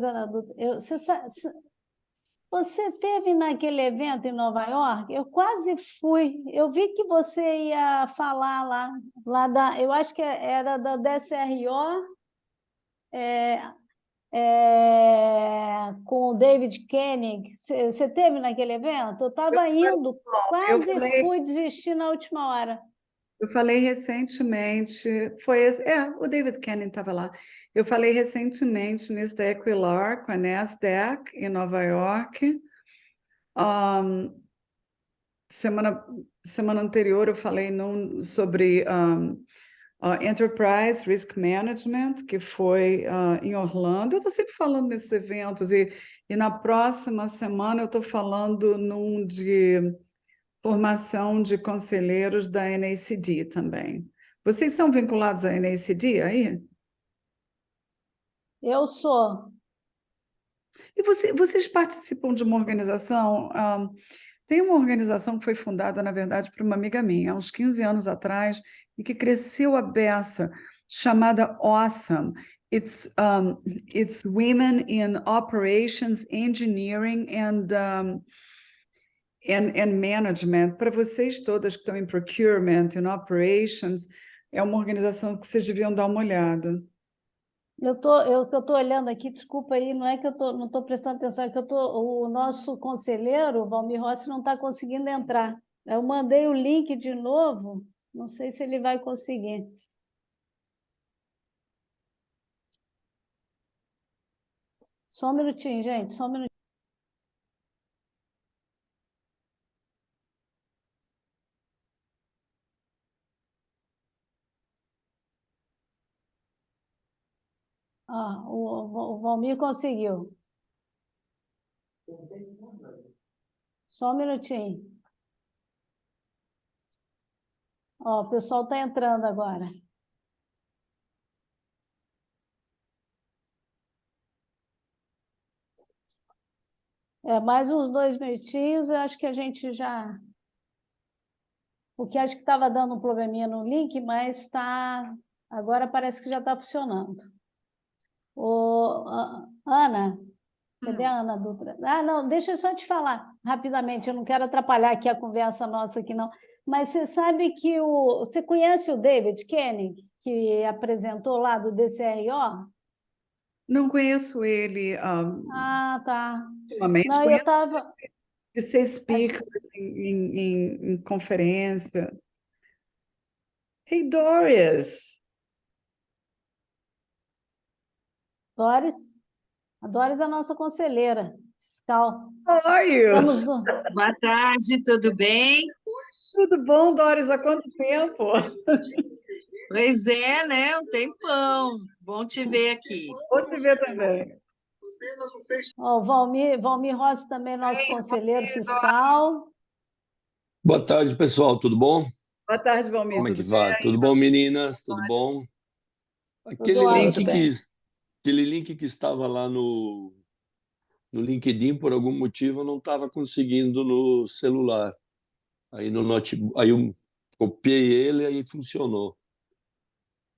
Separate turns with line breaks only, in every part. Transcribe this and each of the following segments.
Ana Dutra, você teve naquele evento em Nova York? Eu quase fui. Eu vi que você ia falar eu acho que era da DSRO, com o David Koenig. Você teve naquele evento? Eu estava indo,
Eu
quase
falei,
fui desistir na última hora.
eu falei recentemente, o David Cannon estava lá. Eu falei recentemente nesse da Equilar com a Nasdaq em Nova York. Um, semana anterior eu falei sobre Enterprise Risk Management, que foi em Orlando. Eu estou sempre falando nesses eventos, e na próxima semana eu estou falando num de formação de conselheiros da NACD também. Vocês são vinculados à NACD aí?
Eu sou.
E vocês participam de uma organização? Tem uma organização que foi fundada, na verdade, por uma amiga minha, há uns 15 anos atrás, e que cresceu à beça, chamada Awesome. It's Women in Operations, Engineering and Management. Para vocês todas que estão em Procurement, in Operations, é uma organização que vocês deviam dar uma olhada.
Eu tô olhando aqui, desculpa aí, não é que não estou prestando atenção, é que o nosso conselheiro, o Valmir Rossi, não está conseguindo entrar. Eu mandei o link de novo, não sei se ele vai conseguir. Só um minutinho, gente, só um minutinho. O Valmir conseguiu. Só um minutinho. Ó, o pessoal está entrando agora. Mais uns 2 minutinhos, eu acho que a gente já... Porque acho que estava dando um probleminha no link, mas agora parece que já está funcionando. Ana, cadê a Ana Dutra? Ah, não, deixa eu só te falar rapidamente, eu não quero atrapalhar aqui a conversa nossa aqui, não. Mas você sabe que você conhece o David Koenig, que apresentou lá do DCRO?
Não conheço ele
Ah, tá.
ultimamente,
Não, eu
conheço
estava...
de ser speaker em conferência. Hey, Doris!
Doris, a Doris é a nossa conselheira fiscal.
How are you?
Estamos no...
Boa tarde, tudo bem?
Tudo bom, Doris? Há quanto tempo?
Pois é, né? Um tempão. Bom te ver aqui.
Bom te ver também.
Ó, o Valmir Rossi também, nosso conselheiro fiscal.
Boa tarde, pessoal. Tudo bom?
Boa tarde, Valmir.
Como é que
Tudo bem?
vai? Tudo bom, meninas? Tudo bom?
Tudo
Aquele
ótimo.
link que estava lá no LinkedIn, por algum motivo, eu não estava conseguindo no celular. Aí no notebook, aí eu copiei ele e aí funcionou.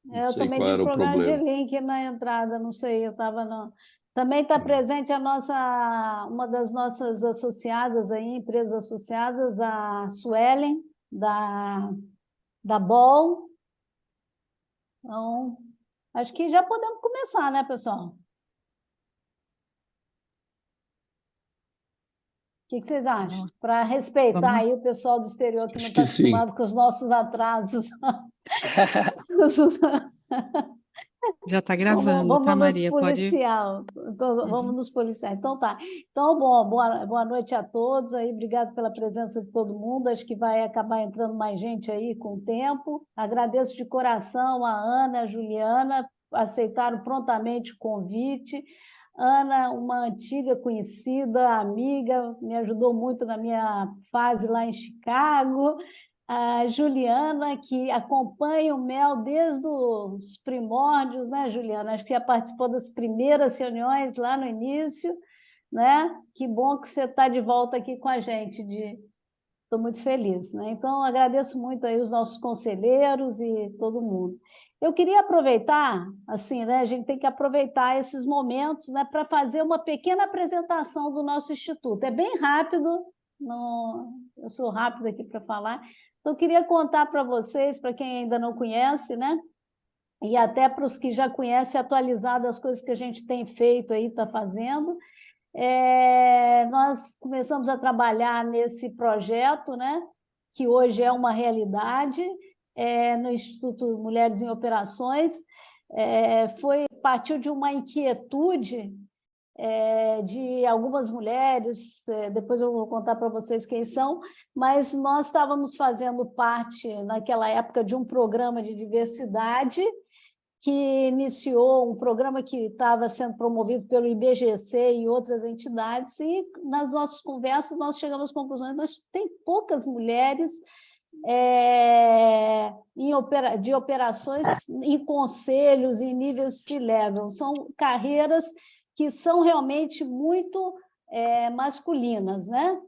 Não
Eu
sei
também
qual
tive
era o
problema de
problema.
link na entrada, não sei, eu estava não. Também está presente uma das nossas associadas aí, empresas associadas, a Suelen, da BOL. Então, acho que já podemos começar, né, pessoal? O que vocês acham? Para respeitar aí o pessoal do exterior que não
Acho
está
que sim.
acostumado com os nossos atrasos.
Já está gravando,
Vamos
tá,
nos
Maria? Pode.
policiar. Vamos nos policiar. Então tá. Então, boa noite a todos aí. Obrigado pela presença de todo mundo. Acho que vai acabar entrando mais gente aí com o tempo. Agradeço de coração a Ana, a Juliana, aceitaram prontamente o convite. Ana, uma antiga conhecida, amiga, me ajudou muito na minha fase lá em Chicago. A Juliana, que acompanha o Mel desde os primórdios, né, Juliana? Acho que já participou das primeiras reuniões lá no início, né? Que bom que você está de volta aqui com a gente, Estou muito feliz, né? Então, agradeço muito aí os nossos conselheiros e todo mundo. Eu queria aproveitar, assim, né? A gente tem que aproveitar esses momentos, né, para fazer uma pequena apresentação do nosso instituto. É bem rápido, eu sou rápida aqui para falar. Então, eu queria contar para vocês, para quem ainda não conhece, né? E até para os que já conhecem, atualizar das coisas que a gente tem feito aí, está fazendo. Nós começamos a trabalhar nesse projeto, né, que hoje é uma realidade, no Instituto Mulheres em Operações. Partiu de uma inquietude de algumas mulheres, depois eu vou contar para vocês quem são, mas nós estávamos fazendo parte, naquela época, de um programa de diversidade, que iniciou um programa que estava sendo promovido pelo IBGC e outras entidades, e nas nossas conversas nós chegamos às conclusões, mas tem poucas mulheres de operações em conselhos, em níveis C-level. São carreiras que são realmente muito masculinas, né?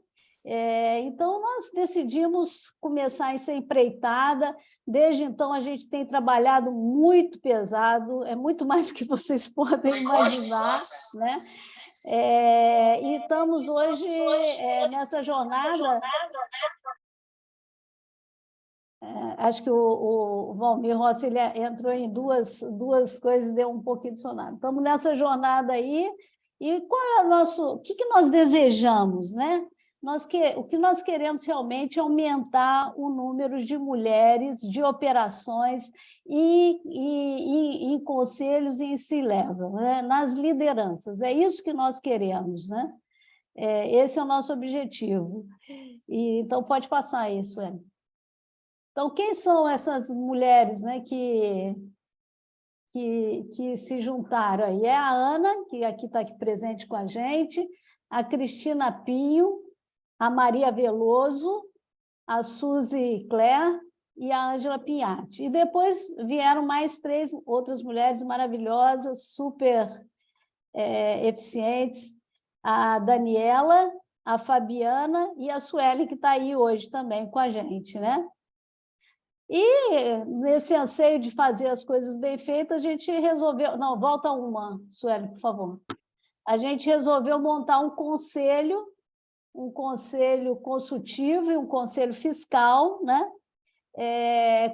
Então, nós decidimos começar essa empreitada. Desde então, a gente tem trabalhado muito pesado, é muito mais do que vocês podem imaginar, né? E estamos hoje nessa jornada. Acho que o Valmir Rossi ele entrou em duas coisas e deu um pouquinho de sonado. Estamos nessa jornada aí, e qual é o que nós desejamos, né? O que nós queremos realmente é aumentar o número de mulheres de operações em conselhos e em C-level, né? Nas lideranças. É isso que nós queremos, né? Esse é o nosso objetivo. Então, pode passar isso, Hélio. Então, quem são essas mulheres, né, que se juntaram aí? É a Ana, que está aqui presente com a gente, a Cristina Pinho, a Maria Veloso, a Suzy Claire e a Ângela Pinhatti. E depois vieram mais 3 outras mulheres maravilhosas, super eficientes, a Daniela, a Fabiana e a Sueli, que está aí hoje também com a gente, né? E, nesse anseio de fazer as coisas bem feitas, a gente resolveu... Não, volta uma, Sueli, por favor. A gente resolveu montar um conselho consultivo e um conselho fiscal, né?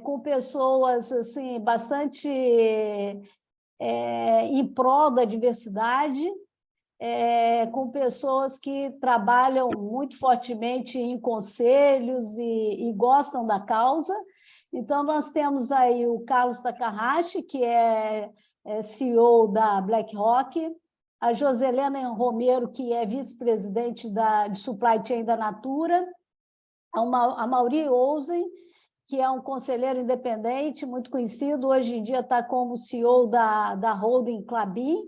Com pessoas assim, bastante em prol da diversidade, com pessoas que trabalham muito fortemente em conselhos e gostam da causa. Então, nós temos aí o Carlos Takahashi, que é CEO da BlackRock, a Joselena Romero, que é vice-presidente de Supply Chain da Natura, a Mauri Ousen, que é um conselheiro independente, muito conhecido, hoje em dia está como CEO da Holding Klabin,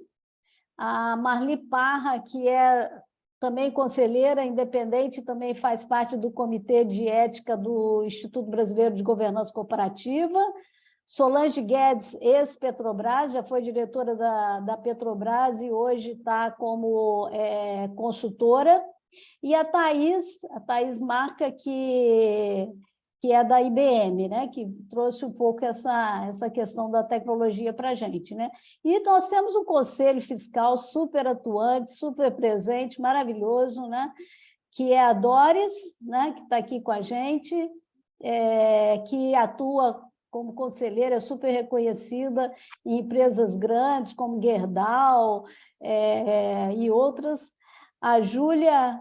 a Marli Parra, que é também conselheira independente, também faz parte do Comitê de Ética do Instituto Brasileiro de Governança Corporativa, Solange Guedes, ex-Petrobras, já foi diretora da Petrobras e hoje está como consultora, e a Thaís Marca, que é da IBM, né? Que trouxe um pouco essa questão da tecnologia para a gente, né? E nós temos um conselho fiscal super atuante, super presente, maravilhoso, né? Que é a Doris, né? Que está aqui com a gente, que atua como conselheira, super reconhecida em empresas grandes, como Gerdau e outras. A Júlia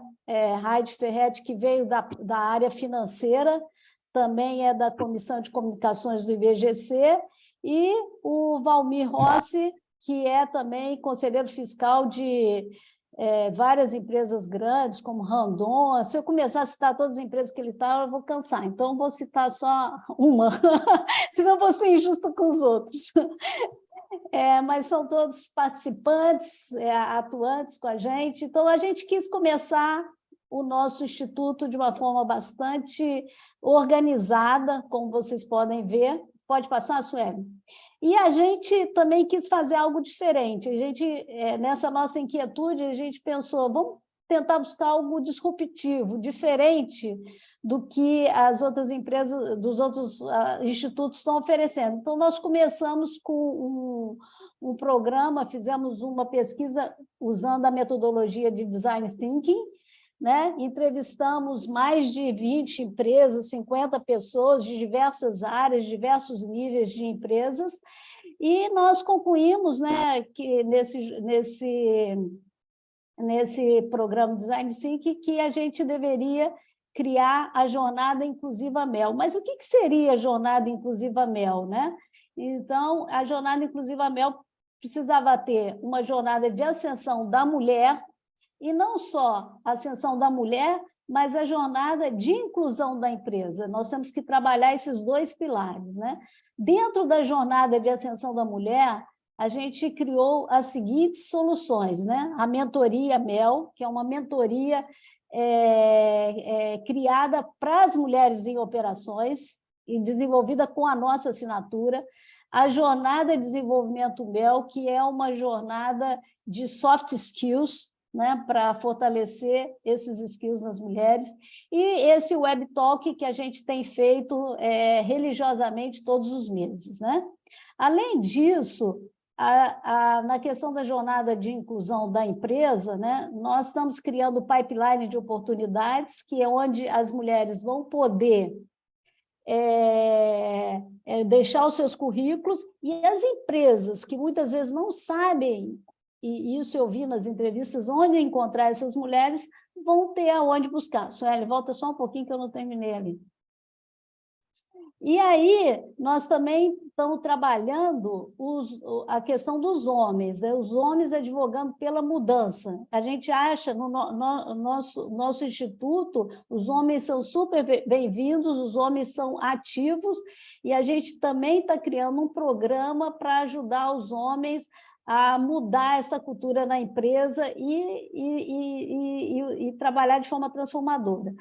Raide Ferretti, que veio da área financeira, também é da Comissão de Comunicações do IBGC, e o Valmir Rossi, que é também conselheiro fiscal de várias empresas grandes, como Randon. Se eu começar a citar todas as empresas que ele está, eu vou cansar, então vou citar só uma, senão vou ser injusta com os outros. Mas são todos participantes, atuantes com a gente, então a gente quis começar o nosso instituto de uma forma bastante organizada, como vocês podem ver. Pode passar, Sueli? E a gente também quis fazer algo diferente. A gente, nessa nossa inquietude, a gente pensou, vamos tentar buscar algo disruptivo, diferente do que as outras empresas, dos outros institutos estão oferecendo. Então, nós começamos com um programa, fizemos uma pesquisa usando a metodologia de Design Thinking, né? Entrevistamos mais de 20 empresas, 50 pessoas de diversas áreas, diversos níveis de empresas, e nós concluímos, né, que nesse programa Design Thinking que a gente deveria criar a Jornada Inclusiva Mel. Mas o que seria a Jornada Inclusiva Mel, né? Então, a Jornada Inclusiva Mel precisava ter uma jornada de ascensão da mulher, e não só a ascensão da mulher, mas a jornada de inclusão da empresa. Nós temos que trabalhar esses dois pilares, né? Dentro da jornada de ascensão da mulher, a gente criou as seguintes soluções, né? A mentoria MEL, que é uma mentoria criada para as mulheres em operações e desenvolvida com a nossa assinatura. A jornada de desenvolvimento MEL, que é uma jornada de soft skills, né, para fortalecer esses skills nas mulheres, e esse Web Talk que a gente tem feito religiosamente todos os meses, né? Além disso, na questão da jornada de inclusão da empresa, né, nós estamos criando o pipeline de oportunidades, que é onde as mulheres vão poder deixar os seus currículos, e as empresas que muitas vezes não sabem, e isso eu vi nas entrevistas, onde encontrar essas mulheres, vão ter aonde buscar. Sueli, volta só um pouquinho que eu não terminei ali. E aí, nós também estamos trabalhando a questão dos homens, né? Os homens advogando pela mudança. A gente acha, no nosso instituto, os homens são super bem-vindos, os homens são ativos, e a gente também está criando um programa para ajudar os homens a mudar essa cultura na empresa e trabalhar de forma transformadora.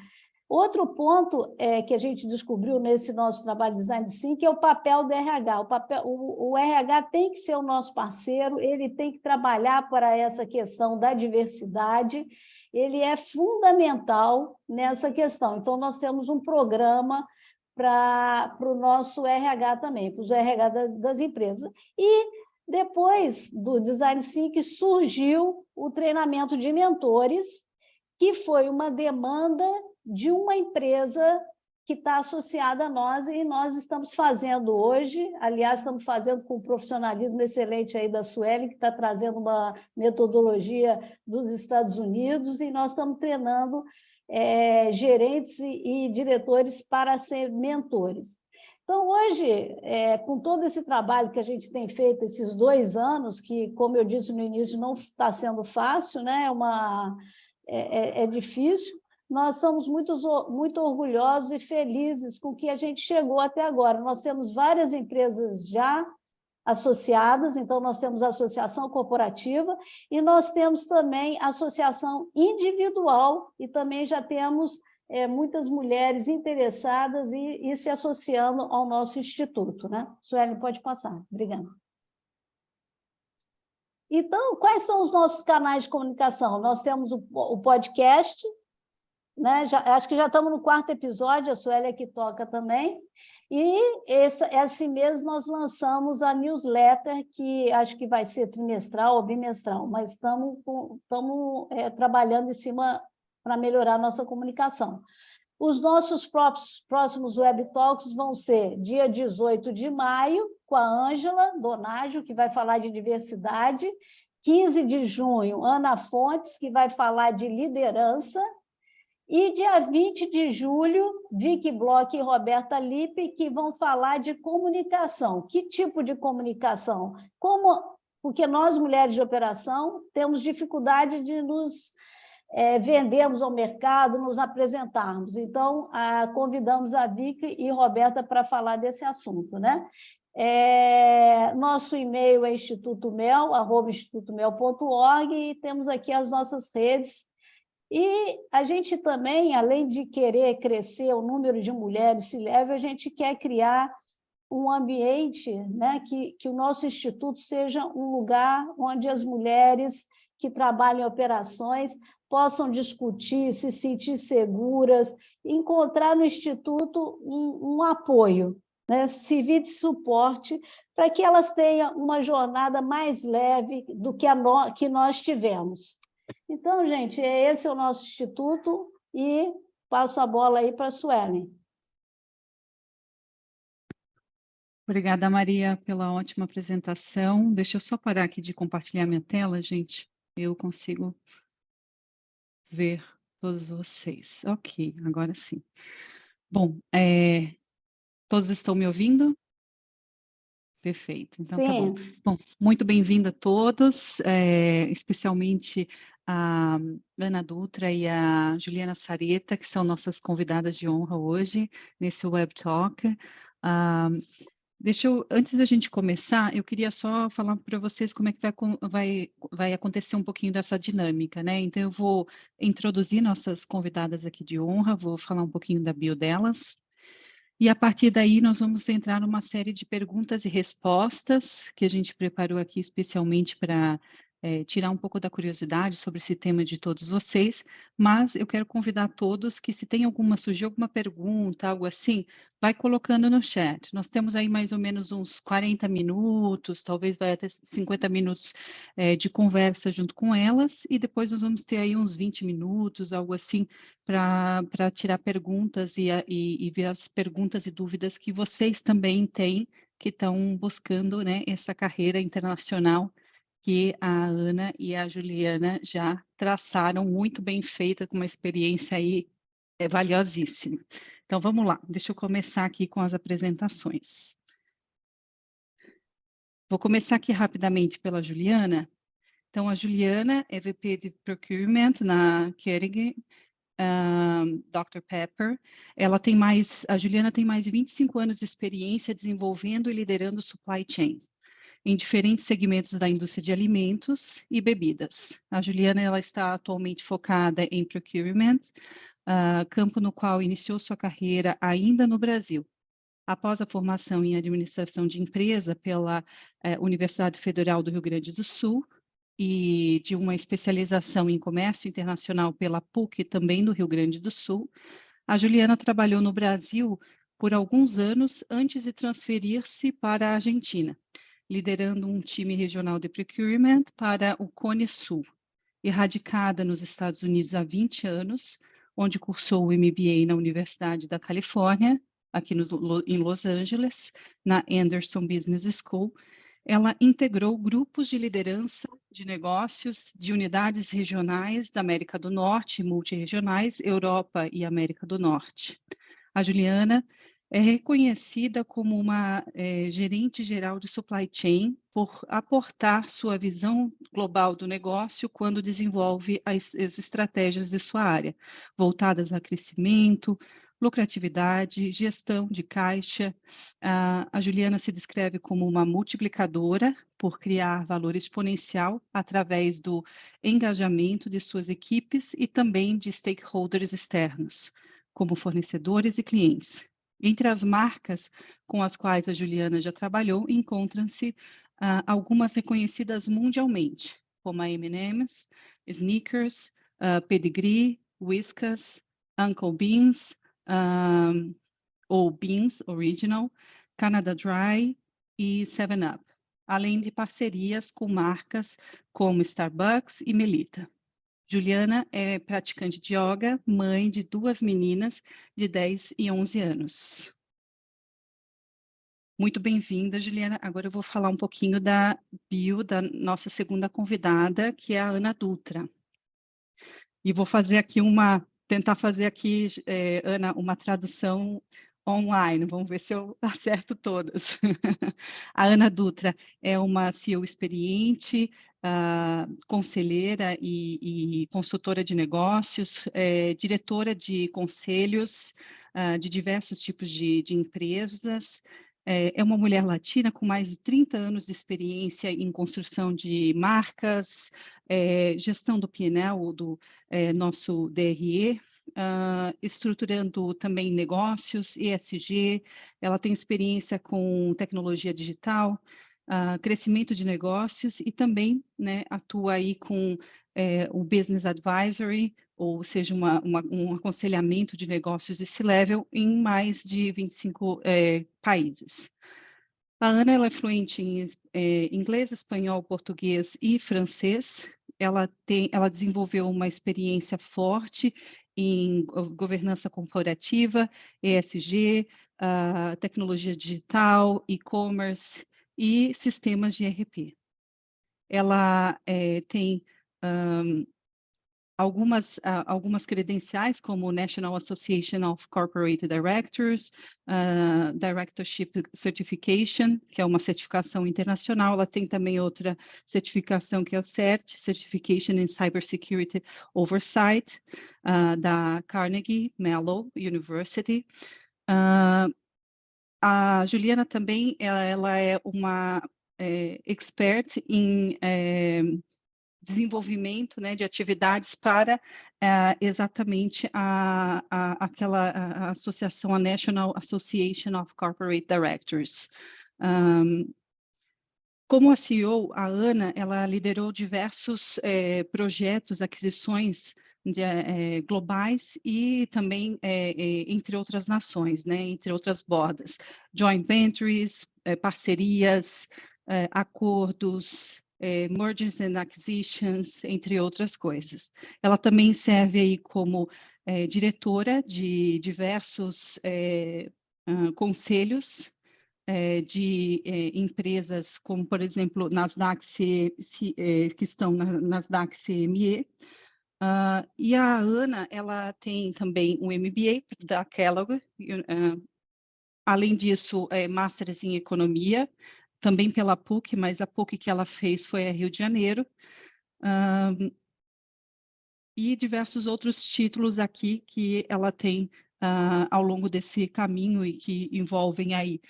Outro ponto que a gente descobriu nesse nosso trabalho de Design Thinking é o papel do RH. O RH tem que ser o nosso parceiro, ele tem que trabalhar para essa questão da diversidade, ele é fundamental nessa questão. Então, nós temos um programa para o nosso RH também, para os RH das empresas. E depois do Design Thinking surgiu o treinamento de mentores, que foi uma demanda de uma empresa que está associada a nós, e nós estamos fazendo hoje, aliás, estamos fazendo com um profissionalismo excelente aí da Sueli, que está trazendo uma metodologia dos Estados Unidos, e nós estamos treinando gerentes e diretores para ser mentores. Então, hoje, com todo esse trabalho que a gente tem feito esses 2 anos, que, como eu disse no início, não está sendo fácil, né? É difícil, nós estamos muito orgulhosos e felizes com o que a gente chegou até agora. Nós temos várias empresas já associadas, então nós temos a associação corporativa e nós temos também a associação individual, e também já temos muitas mulheres interessadas e se associando ao nosso instituto, né? Sueli, pode passar. Obrigada. Então, quais são os nossos canais de comunicação? Nós temos o podcast, né? Acho que já estamos no 4º episódio, a Sueli é que toca também, e esse mês nós lançamos a newsletter, que acho que vai ser trimestral ou bimestral, mas estamos trabalhando em cima para melhorar a nossa comunicação. Os nossos próximos Web Talks vão ser dia 18 de maio, com a Ângela Donágio, que vai falar de diversidade, 15 de junho, Ana Fontes, que vai falar de liderança, e dia 20 de julho, Vicky Bloch e Roberta Lippe, que vão falar de comunicação. Que tipo de comunicação? Porque nós, mulheres de operação, temos dificuldade de nos vendermos ao mercado, nos apresentarmos. Então, convidamos a Vicky e Roberta para falar desse assunto, né? Nosso e-mail é institutomel@institutomel.org, e temos aqui as nossas redes. E a gente também, além de querer crescer o número de mulheres C-Level, a gente quer criar um ambiente, né, que o nosso instituto seja um lugar onde as mulheres que trabalham em operações possam discutir, se sentir seguras, encontrar no Instituto um apoio, né? Servir de suporte para que elas tenham uma jornada mais leve do que que nós tivemos. Então, gente, esse é o nosso Instituto e passo a bola aí para a Suelen.
Obrigada, Maria, pela ótima apresentação. Deixa eu só parar aqui de compartilhar minha tela, gente. Eu consigo ver todos vocês. Ok, agora sim. Bom, todos estão me ouvindo? Perfeito, então tá bom.
Sim.
Bom, muito bem-vindo a todos, especialmente a Ana Dutra e a Juliana Sareta, que são nossas convidadas de honra hoje, nesse Web Talk. Antes da gente começar, eu queria só falar para vocês como é que vai acontecer um pouquinho dessa dinâmica, né? Então, eu vou introduzir nossas convidadas aqui de honra, vou falar um pouquinho da bio delas, e a partir daí nós vamos entrar numa série de perguntas e respostas que a gente preparou aqui especialmente para tirar um pouco da curiosidade sobre esse tema de todos vocês, mas eu quero convidar todos que se tem surgir alguma pergunta, algo assim, vai colocando no chat. Nós temos aí mais ou menos uns 40 minutos, talvez vai até 50 minutos de conversa junto com elas, e depois nós vamos ter aí uns 20 minutos, algo assim, para tirar perguntas e ver as perguntas e dúvidas que vocês também têm, que estão buscando, né, essa carreira internacional que a Ana e a Juliana já traçaram muito bem feita, com uma experiência aí valiosíssima. Então, vamos lá, deixa eu começar aqui com as apresentações. Vou começar aqui rapidamente pela Juliana. Então, a Juliana é VP de Procurement na Kering, Dr. Pepper. A Juliana tem mais de 25 anos de experiência desenvolvendo e liderando supply chains em diferentes segmentos da indústria de alimentos e bebidas. A Juliana ela está atualmente focada em procurement, campo no qual iniciou sua carreira ainda no Brasil. Após a formação em administração de empresa pela Universidade Federal do Rio Grande do Sul, e de uma especialização em comércio internacional pela PUC, também do Rio Grande do Sul, a Juliana trabalhou no Brasil por alguns anos antes de transferir-se para a Argentina, liderando um time regional de procurement para o Cone Sul. E radicada nos Estados Unidos há 20 anos, onde cursou o MBA na Universidade da Califórnia, aqui em Los Angeles, na Anderson Business School, ela integrou grupos de liderança de negócios de unidades regionais da América do Norte, multirregionais, Europa e América do Norte. A Juliana é reconhecida como uma gerente geral de supply chain por aportar sua visão global do negócio quando desenvolve as estratégias de sua área, voltadas a crescimento, lucratividade, gestão de caixa. A Juliana se descreve como uma multiplicadora por criar valor exponencial através do engajamento de suas equipes e também de stakeholders externos, como fornecedores e clientes. Entre as marcas com as quais a Juliana já trabalhou, encontram-se algumas reconhecidas mundialmente, como a M&M's, Snickers, Pedigree, Whiskas, Uncle Beans, ou Beans Original, Canada Dry e 7-Up, além de parcerias com marcas como Starbucks e Melita. Juliana é praticante de yoga, mãe de 2 meninas de 10 e 11 anos. Muito bem-vinda, Juliana. Agora eu vou falar um pouquinho da bio da nossa segunda convidada, que é a Ana Dutra. E vou fazer aqui tentar fazer aqui, Ana, uma tradução online. Vamos ver se eu acerto todas. A Ana Dutra é uma CEO experiente, conselheira e consultora de negócios, diretora de conselhos de diversos tipos de empresas. É uma mulher latina com mais de 30 anos de experiência em construção de marcas, gestão do P&L, do nosso DRE, estruturando também negócios, ESG. Ela tem experiência com tecnologia digital, crescimento de negócios e também, né, atua aí com o Business Advisory, ou seja, um aconselhamento de negócios de C-Level em mais de 25 países. A Ana ela é fluente em inglês, espanhol, português e francês. Ela desenvolveu uma experiência forte em governança corporativa, ESG, tecnologia digital, e-commerce e sistemas de ERP. Ela tem algumas credenciais, como National Association of Corporate Directors, Directorship Certification, que é uma certificação internacional. Ela tem também outra certificação, que é o CERT, Certification in Cybersecurity Oversight, da Carnegie Mellon University. A Juliana também, ela é uma expert em desenvolvimento, né, de atividades para exatamente aquela associação, a National Association of Corporate Directors. Como a CEO, a Ana, ela liderou diversos projetos, aquisições globais e também entre outras nações, né, entre outras bordas, joint ventures, parcerias, acordos, mergers and acquisitions, entre outras coisas. Ela também serve aí como diretora de diversos conselhos de empresas, como, por exemplo, Nasdaq, que estão na Nasdaq CME. E a Ana, ela tem também um MBA da Kellogg, além disso, Masters em Economia, também pela PUC, mas a PUC que ela fez foi a Rio de Janeiro, e diversos outros títulos aqui que ela tem ao longo desse caminho e que envolvem aí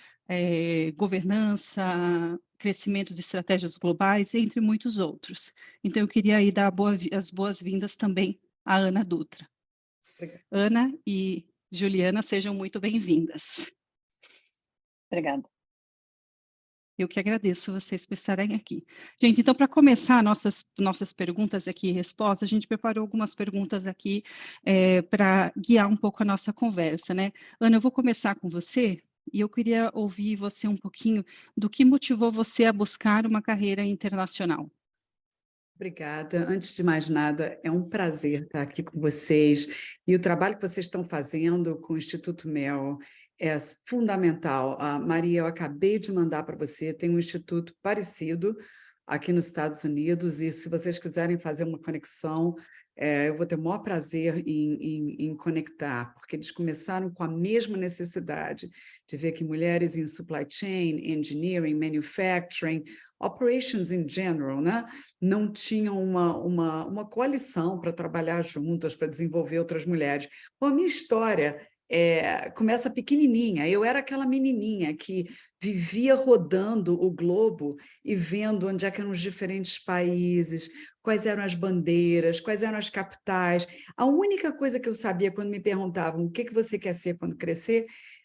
governança, crescimento de estratégias globais, entre muitos outros. Então, eu queria aí dar as boas-vindas também à Ana Dutra.
Obrigada.
Ana e Juliana, sejam muito bem-vindas.
Obrigada.
Eu que agradeço vocês por estarem aqui. Gente, então, para começar nossas perguntas aqui e respostas, a gente preparou algumas perguntas aqui para guiar um pouco a nossa conversa, né? Ana, eu vou começar com você, e eu queria ouvir você um pouquinho do que motivou você a buscar uma carreira internacional.
Obrigada. Antes de mais nada, é um prazer estar aqui com vocês. E o trabalho que vocês estão fazendo com o Instituto Mel é fundamental. Maria, eu acabei de mandar para você, tem um instituto parecido aqui nos Estados Unidos, e se vocês quiserem fazer uma conexão, eu vou ter o maior prazer em conectar, porque eles começaram com a mesma necessidade de ver que mulheres em supply chain, engineering, manufacturing, operations in general, né, não tinham uma coalição para trabalhar juntas, para desenvolver outras mulheres. Bom, a minha história começa pequenininha. Eu era aquela menininha que vivia rodando o globo e vendo onde é que eram os diferentes países, quais eram as bandeiras, quais eram as capitais. A única coisa que eu sabia quando me perguntavam o que você quer ser quando crescer,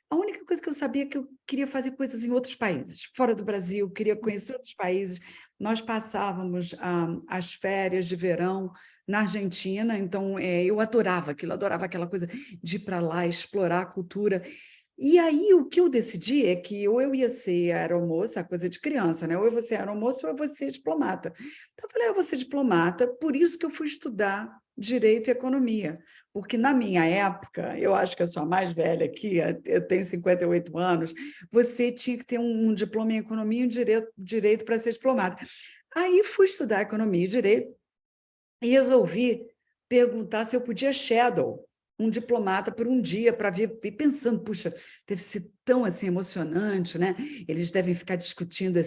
a única coisa que eu sabia é que eu queria fazer coisas em outros países, fora do Brasil, queria conhecer outros países. Nós passávamos as férias de verão na Argentina, então eu adorava aquilo, adorava aquela coisa de ir para lá, explorar a cultura. E aí o que eu decidi é que ou eu ia ser aeromoça, coisa de criança, né? Ou eu vou ser aeromoça ou eu vou ser diplomata. Então eu falei, eu vou ser diplomata, por isso que eu fui estudar Direito e Economia, porque na minha época, eu acho que eu sou a mais velha aqui, eu tenho 58 anos, você tinha que ter um diploma em Economia e um Direito para ser diplomata. Aí fui estudar Economia e Direito e resolvi perguntar se eu podia shadow um diplomata por um dia para vir pensando, puxa, deve ser tão assim emocionante, né? Eles devem ficar discutindo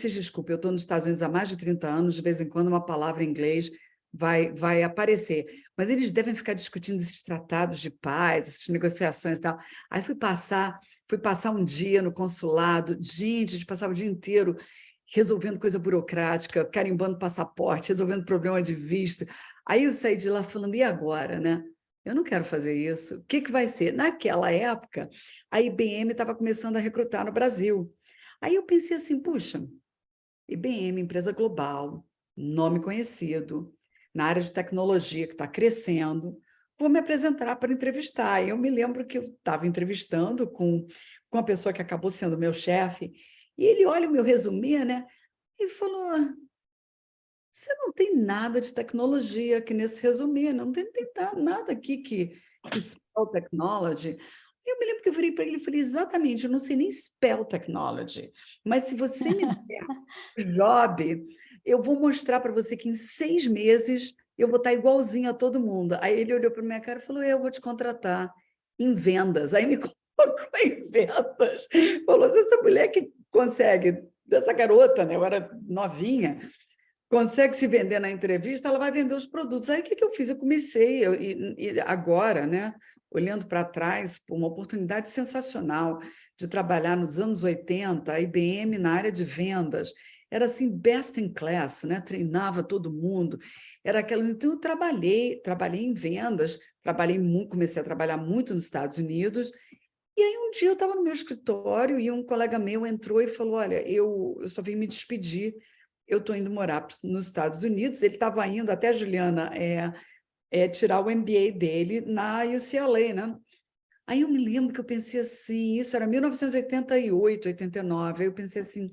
desculpa, eu estou nos Estados Unidos há mais de 30 anos, de vez em quando uma palavra em inglês vai aparecer, mas eles devem ficar discutindo esses tratados de paz, essas negociações e tal. Aí fui passar um dia no consulado, gente, a gente passava o dia inteiro resolvendo coisa burocrática, carimbando passaporte, resolvendo problema de visto. Aí eu saí de lá falando, e agora, né? Eu não quero fazer isso. O que vai ser? Naquela época, a IBM estava começando a recrutar no Brasil. Aí eu pensei assim, puxa, IBM, empresa global, nome conhecido, na área de tecnologia que está crescendo, vou me apresentar para entrevistar. E eu me lembro que eu estava entrevistando com uma pessoa que acabou sendo meu chefe, e ele olha o meu resumê, né? E falou, você não tem nada de tecnologia aqui nesse resumê, não tem nada aqui que spell technology. Eu me lembro que eu virei para ele e falei, exatamente, eu não sei nem spell technology, mas se você me der o job, eu vou mostrar para você que em 6 meses eu vou estar igualzinho a todo mundo. Aí ele olhou para minha cara e falou, eu vou te contratar em vendas. Aí me colocou em vendas. Falou, se essa mulher que consegue, dessa garota, né, eu era novinha, consegue se vender na entrevista, ela vai vender os produtos. Aí o que eu fiz? Eu comecei, e agora, né, olhando para trás, por uma oportunidade sensacional de trabalhar nos anos 80, a IBM na área de vendas, era assim, best in class, né? Treinava todo mundo, era aquela. Então, eu trabalhei em vendas, comecei a trabalhar muito nos Estados Unidos, e aí um dia eu estava no meu escritório e um colega meu entrou e falou, olha, eu só vim me despedir, eu estou indo morar nos Estados Unidos. Ele estava indo, até, Juliana, tirar o MBA dele na UCLA, né? Aí eu me lembro que eu pensei assim, isso era 1988, 89, aí eu pensei assim,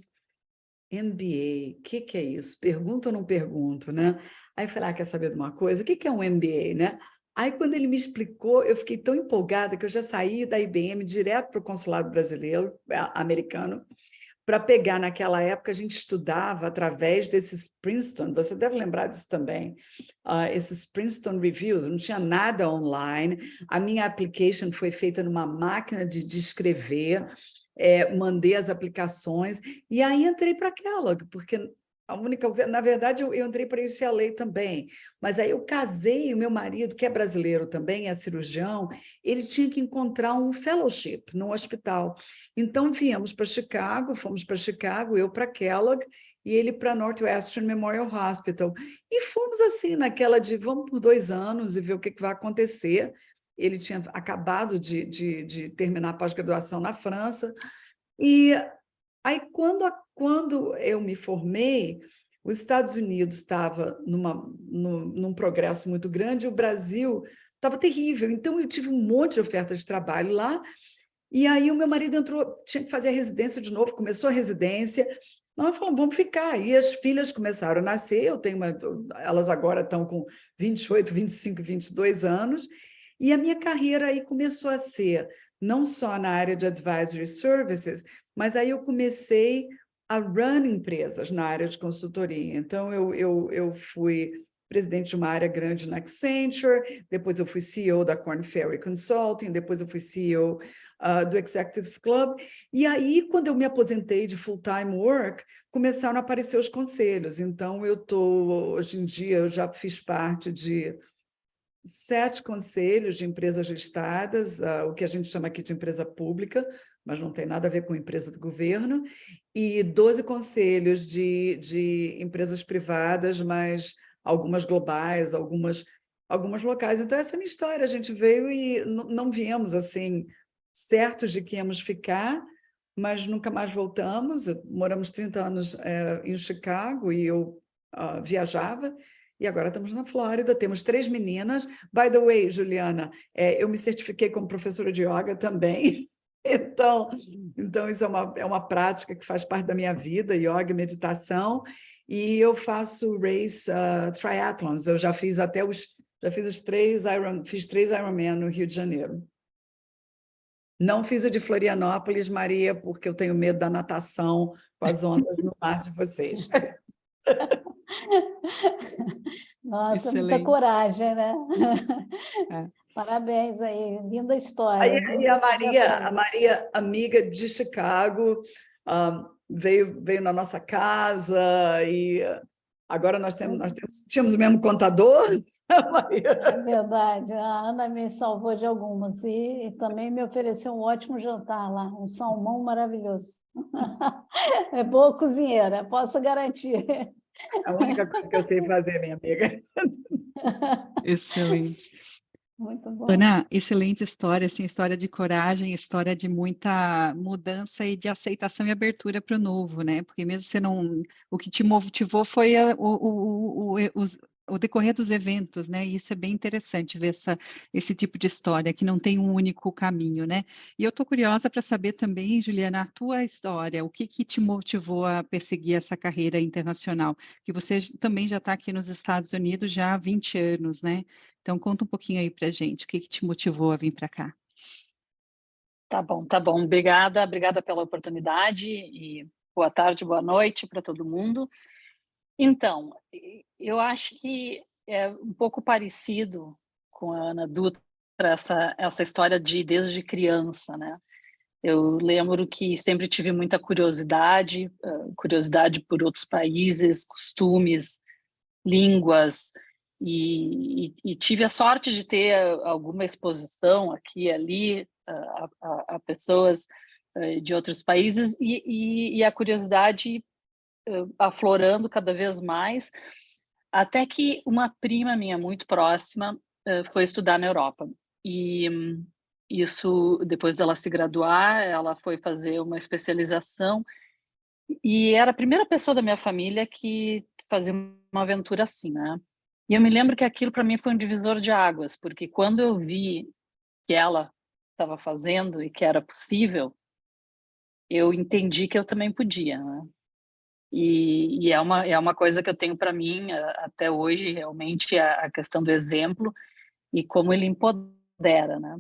MBA, o que é isso? Pergunto ou não pergunto, né? Aí eu falei, quer saber de uma coisa? O que é um MBA, né? Aí, quando ele me explicou, eu fiquei tão empolgada que eu já saí da IBM direto para o consulado brasileiro, americano, para pegar. Naquela época, a gente estudava através desses Princeton, você deve lembrar disso também, esses Princeton Reviews, não tinha nada online, a minha application foi feita numa máquina de escrever, mandei as aplicações, e aí entrei para a Kellogg, porque na verdade, eu entrei para a UCLA também, mas aí eu casei, o meu marido, que é brasileiro também, é cirurgião, ele tinha que encontrar um fellowship no hospital. Então, viemos para Chicago, fomos para Chicago, eu para Kellogg e ele para Northwestern Memorial Hospital. E fomos assim, naquela de vamos por 2 anos e ver o que vai acontecer. Ele tinha acabado de terminar a pós-graduação na França. E aí, quando eu me formei, os Estados Unidos estava num progresso muito grande, o Brasil estava terrível. Então, eu tive um monte de ofertas de trabalho lá, e aí o meu marido entrou, tinha que fazer a residência de novo, começou a residência, nós falamos, vamos ficar. E as filhas começaram a nascer, elas agora estão com 28, 25, 22 anos, e a minha carreira aí começou a ser não só na área de advisory services, mas aí eu comecei a run empresas na área de consultoria. Então, eu fui presidente de uma área grande na Accenture, depois eu fui CEO da Korn Ferry Consulting, depois eu fui CEO do Executives Club, e aí, quando eu me aposentei de full-time work, começaram a aparecer os conselhos. Então, hoje em dia, eu já fiz parte de 7 conselhos de empresas listadas, o que a gente chama aqui de empresa pública, mas não tem nada a ver com empresa do governo, e 12 conselhos de empresas privadas, mas algumas globais, algumas locais. Então, essa é a minha história. A gente veio e não viemos assim, certos de que íamos ficar, mas nunca mais voltamos. Moramos 30 anos em Chicago e eu viajava, e agora estamos na Flórida, temos 3 meninas. By the way, Juliana, eu me certifiquei como professora de yoga também, então isso é uma prática que faz parte da minha vida, yoga e meditação, e eu faço triathlons, eu já fiz os 3 Ironman no Rio de Janeiro. Não fiz o de Florianópolis, Maria, porque eu tenho medo da natação com as ondas no mar de vocês.
Nossa,
Excelente.
muita coragem, né?
É.
Parabéns aí, linda história.
Aí a Maria, amiga de Chicago, veio na nossa casa, e agora tínhamos o mesmo contador, Maria.
É verdade, a Ana me salvou de algumas e também me ofereceu um ótimo jantar lá, um salmão maravilhoso. É boa cozinheira, posso garantir.
É a única coisa que eu sei fazer, minha amiga.
Excelente.
Muito bom.
Ana, excelente história, assim, história de coragem, história de muita mudança e de aceitação e abertura para o novo, né? Porque mesmo você não... O que te motivou foi o decorrer dos eventos, né? E isso é bem interessante ver esse tipo de história, que não tem um único caminho, né? E eu estou curiosa para saber também, Juliana, a tua história, o que te motivou a perseguir essa carreira internacional? Que você também já está aqui nos Estados Unidos já há 20 anos, né? Então, conta um pouquinho aí pra gente, o que te motivou a vir para cá?
Tá bom, tá bom. Obrigada pela oportunidade e boa tarde, boa noite para todo mundo. Então, eu acho que é um pouco parecido com a Ana Dutra, essa história de desde criança, né? Eu lembro que sempre tive muita curiosidade, curiosidade por outros países, costumes, línguas, e tive a sorte de ter alguma exposição aqui e ali a pessoas de outros países e a curiosidade aflorando cada vez mais, até que uma prima minha muito próxima foi estudar na Europa. E isso, depois dela se graduar, ela foi fazer uma especialização e era a primeira pessoa da minha família que fazia uma aventura assim, né? E eu me lembro que aquilo para mim foi um divisor de águas, porque quando eu vi que ela estava fazendo e que era possível, eu entendi que eu também podia, né? E é uma coisa que eu tenho para mim até hoje, realmente, a questão do exemplo e como ele empodera, né?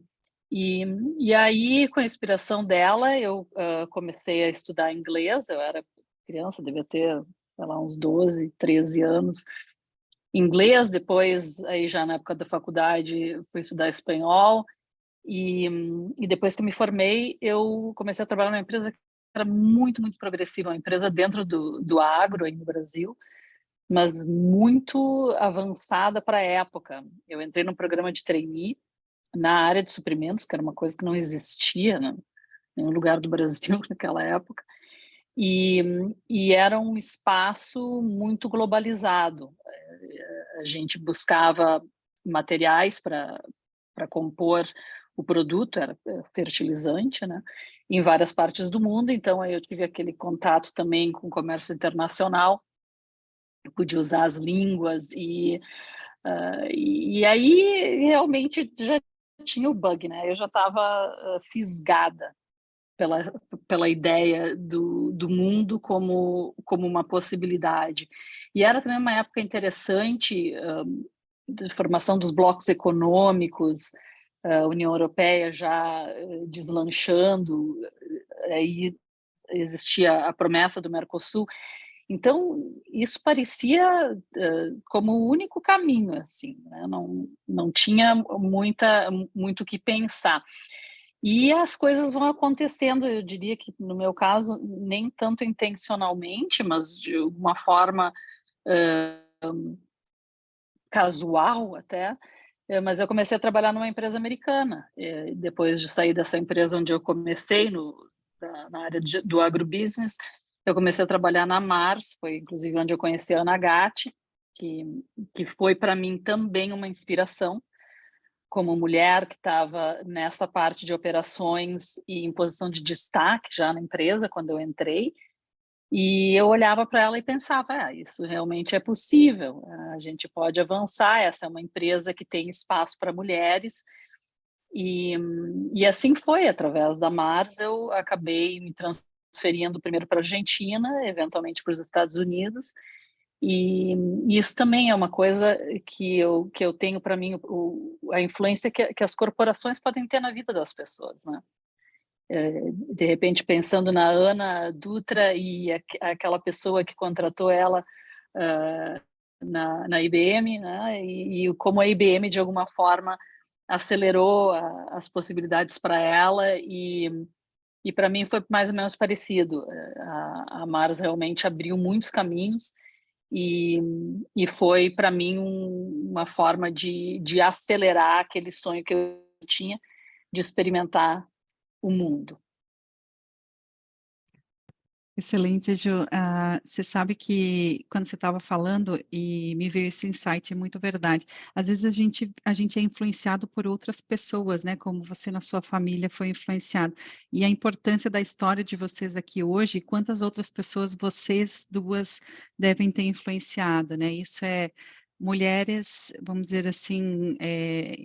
E aí, com a inspiração dela, eu comecei a estudar inglês. Eu era criança, devia ter, sei lá, uns 12, 13 anos. Inglês, depois, aí já na época da faculdade, fui estudar espanhol. E depois que eu me formei, eu comecei a trabalhar numa empresa que era muito, muito progressiva, uma empresa dentro do agro aí no Brasil, mas muito avançada para a época. Eu entrei num programa de trainee na área de suprimentos, que era uma coisa que não existia, né, em nenhum lugar do Brasil naquela época, e era um espaço muito globalizado. A gente buscava materiais para compor o produto, era fertilizante, né, em várias partes do mundo, então aí eu tive aquele contato também com o comércio internacional, eu podia usar as línguas e aí realmente já tinha o bug, né? Eu já estava fisgada pela ideia do mundo como uma possibilidade. E era também uma época interessante de formação dos blocos econômicos, a União Europeia já deslanchando, aí existia a promessa do Mercosul. Então, isso parecia como o único caminho, assim, né? Não tinha muito o que pensar. E as coisas vão acontecendo, eu diria que, no meu caso, nem tanto intencionalmente, mas de uma forma casual até, mas eu comecei a trabalhar numa empresa americana. Depois de sair dessa empresa onde eu comecei, na área do agrobusiness, eu comecei a trabalhar na Mars, foi inclusive onde eu conheci a Ana Gatti, que foi para mim também uma inspiração, como mulher que estava nessa parte de operações e em posição de destaque já na empresa, quando eu entrei, e eu olhava para ela e pensava, isso realmente é possível, a gente pode avançar, essa é uma empresa que tem espaço para mulheres, e assim foi, através da Mars eu acabei me transferindo primeiro para a Argentina, eventualmente para os Estados Unidos, e isso também é uma coisa que eu tenho para mim, a influência que as corporações podem ter na vida das pessoas, né? De repente, pensando na Ana Dutra e aquela pessoa que contratou ela na IBM, né? E como a IBM, de alguma forma, acelerou as possibilidades para ela e para mim foi mais ou menos parecido. A Mars realmente abriu muitos caminhos e foi para mim uma forma de acelerar aquele sonho que eu tinha de experimentar o mundo.
Excelente, Ju. Você sabe que quando você estava falando e me veio esse insight, é muito verdade. Às vezes a gente é influenciado por outras pessoas, né? Como você na sua família foi influenciado. E a importância da história de vocês aqui hoje, quantas outras pessoas vocês duas devem ter influenciado, né? Isso é mulheres, vamos dizer assim,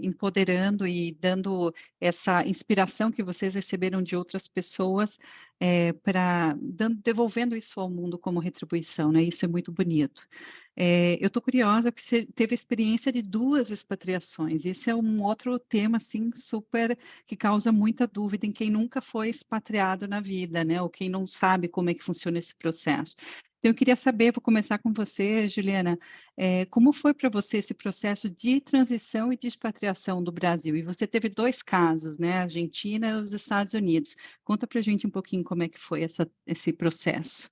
empoderando e dando essa inspiração que vocês receberam de outras pessoas devolvendo isso ao mundo como retribuição, né? Isso é muito bonito. Eu estou curiosa que você teve a experiência de 2 expatriações. Esse é um outro tema, assim, super, que causa muita dúvida em quem nunca foi expatriado na vida, né? Ou quem não sabe como é que funciona esse processo. Então, eu queria saber, vou começar com você, Juliana, como foi para você esse processo de transição e de expatriação do Brasil? E você teve 2 casos, né? A Argentina e os Estados Unidos. Conta para a gente um pouquinho como é que foi esse processo.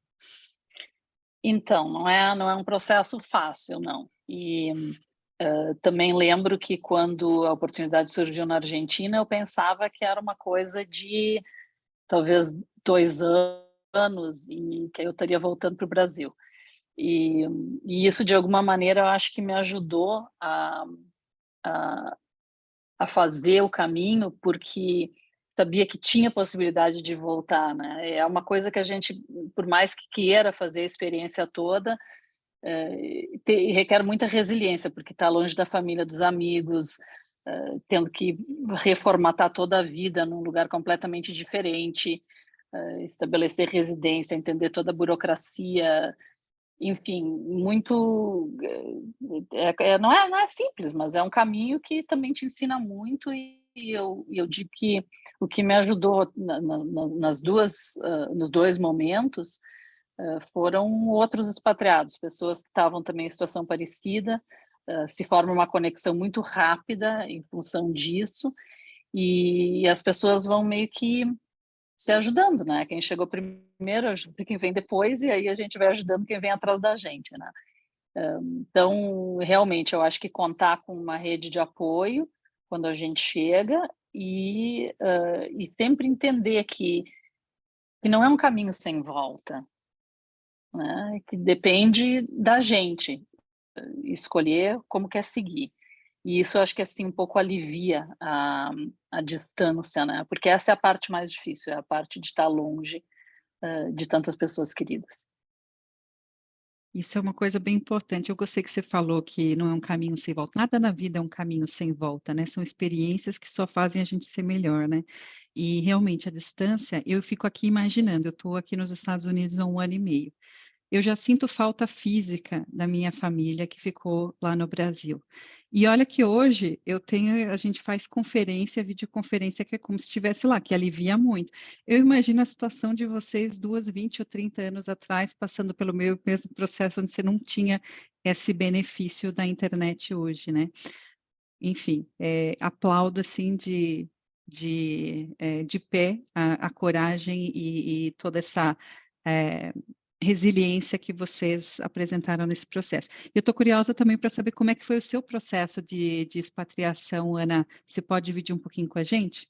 Então, não é um processo fácil, não. E também lembro que quando a oportunidade surgiu na Argentina, eu pensava que era uma coisa de talvez 2 anos e que eu estaria voltando para o Brasil. E isso, de alguma maneira, eu acho que me ajudou a fazer o caminho, porque sabia que tinha possibilidade de voltar, né? É uma coisa que a gente, por mais que queira fazer a experiência toda, requer muita resiliência, porque está longe da família, dos amigos, tendo que reformatar toda a vida num lugar completamente diferente, estabelecer residência, entender toda a burocracia, enfim, muito não é simples, mas é um caminho que também te ensina muito e eu digo que o que me ajudou nos 2 momentos foram outros expatriados, pessoas que estavam também em situação parecida, se forma uma conexão muito rápida em função disso, e as pessoas vão meio que se ajudando, né? Quem chegou primeiro ajuda quem vem depois, e aí a gente vai ajudando quem vem atrás da gente, né? Então, realmente, eu acho que contar com uma rede de apoio quando a gente chega e sempre entender que não é um caminho sem volta, né? Que depende da gente escolher como quer seguir. E isso eu acho que assim um pouco alivia a distância, né? Porque essa é a parte mais difícil, é a parte de estar longe de tantas pessoas queridas.
Isso é uma coisa bem importante. Eu gostei que você falou que não é um caminho sem volta. Nada na vida é um caminho sem volta, né? São experiências que só fazem a gente ser melhor, né? E realmente a distância, eu fico aqui imaginando, eu estou aqui nos Estados Unidos há 1 ano e meio. Eu já sinto falta física da minha família que ficou lá no Brasil. E olha que hoje a gente faz conferência, videoconferência, que é como se estivesse lá, que alivia muito. Eu imagino a situação de vocês 20 ou 30 anos atrás, passando pelo mesmo processo onde você não tinha esse benefício da internet hoje, né? Enfim, aplaudo assim de pé a coragem e toda essa resiliência que vocês apresentaram nesse processo. Eu estou curiosa também para saber como é que foi o seu processo de expatriação, Ana. Você pode dividir um pouquinho com a gente?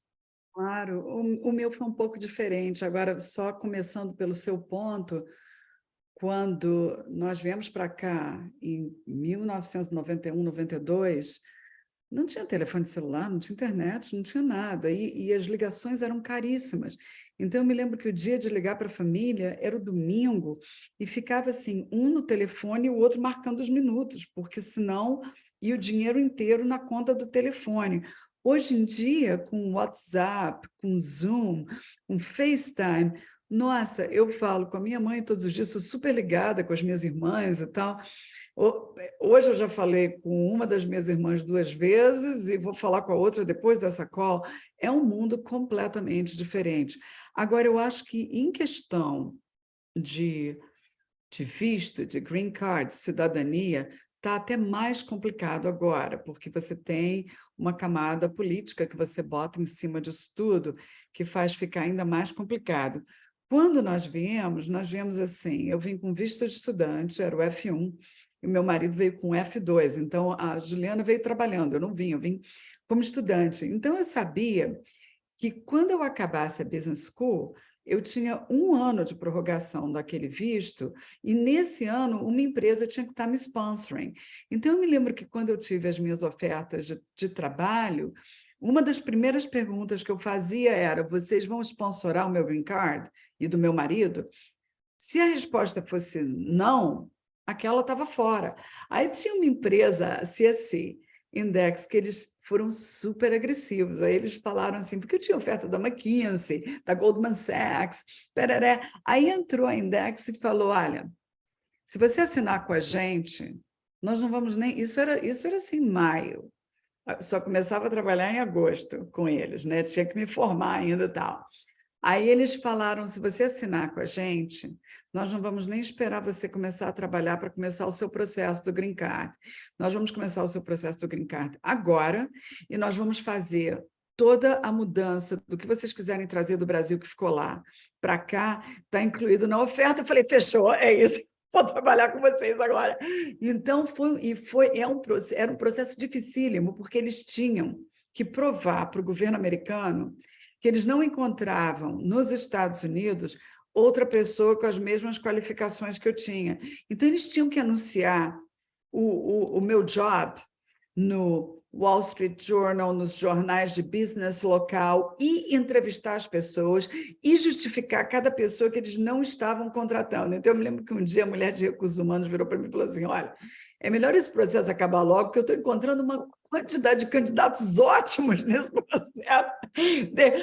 Claro, o meu foi um pouco diferente. Agora, só começando pelo seu ponto, quando nós viemos para cá em 1991, 92, não tinha telefone celular, não tinha internet, não tinha nada, e as ligações eram caríssimas. Então, eu me lembro que o dia de ligar para a família era o domingo, e ficava assim, um no telefone e o outro marcando os minutos, porque senão ia o dinheiro inteiro na conta do telefone. Hoje em dia, com WhatsApp, com Zoom, com FaceTime, nossa, eu falo com a minha mãe todos os dias, sou super ligada com as minhas irmãs e tal. Hoje eu já falei com uma das minhas irmãs 2 vezes e vou falar com a outra depois dessa call. É um mundo completamente diferente. Agora, eu acho que em questão de visto, de green card, cidadania, está até mais complicado agora, porque você tem uma camada política que você bota em cima disso tudo, que faz ficar ainda mais complicado. Quando nós viemos assim, eu vim com visto de estudante, era o F1, e meu marido veio com F2, então a Juliana veio trabalhando, eu vim como estudante. Então eu sabia que quando eu acabasse a business school, eu tinha 1 ano de prorrogação daquele visto, e nesse ano uma empresa tinha que estar me sponsoring. Então, eu me lembro que quando eu tive as minhas ofertas de trabalho, uma das primeiras perguntas que eu fazia era: vocês vão sponsorar o meu green card e do meu marido? Se a resposta fosse não, aquela estava fora. Aí tinha uma empresa, a CSC Index, que eles foram super agressivos. Aí eles falaram assim, porque eu tinha oferta da McKinsey, da Goldman Sachs, pereré. Aí entrou a Index e falou: olha, se você assinar com a gente, nós não vamos nem... Isso era assim, em maio. Só começava a trabalhar em agosto com eles, né? Tinha que me formar ainda e tal. Aí eles falaram: se você assinar com a gente, nós não vamos nem esperar você começar a trabalhar para começar o seu processo do Green Card. Nós vamos começar o seu processo do Green Card agora, e nós vamos fazer toda a mudança do que vocês quiserem trazer do Brasil que ficou lá para cá, está incluído na oferta. Eu falei: fechou, é isso. Vou trabalhar com vocês agora. Então, era um processo dificílimo, porque eles tinham que provar para o governo americano que eles não encontravam nos Estados Unidos outra pessoa com as mesmas qualificações que eu tinha. Então, eles tinham que anunciar o meu job no Wall Street Journal, nos jornais de business local, e entrevistar as pessoas e justificar cada pessoa que eles não estavam contratando. Então, eu me lembro que um dia a mulher de recursos humanos virou para mim e falou assim: olha, é melhor esse processo acabar logo, porque eu estou encontrando uma quantidade de candidatos ótimos nesse processo.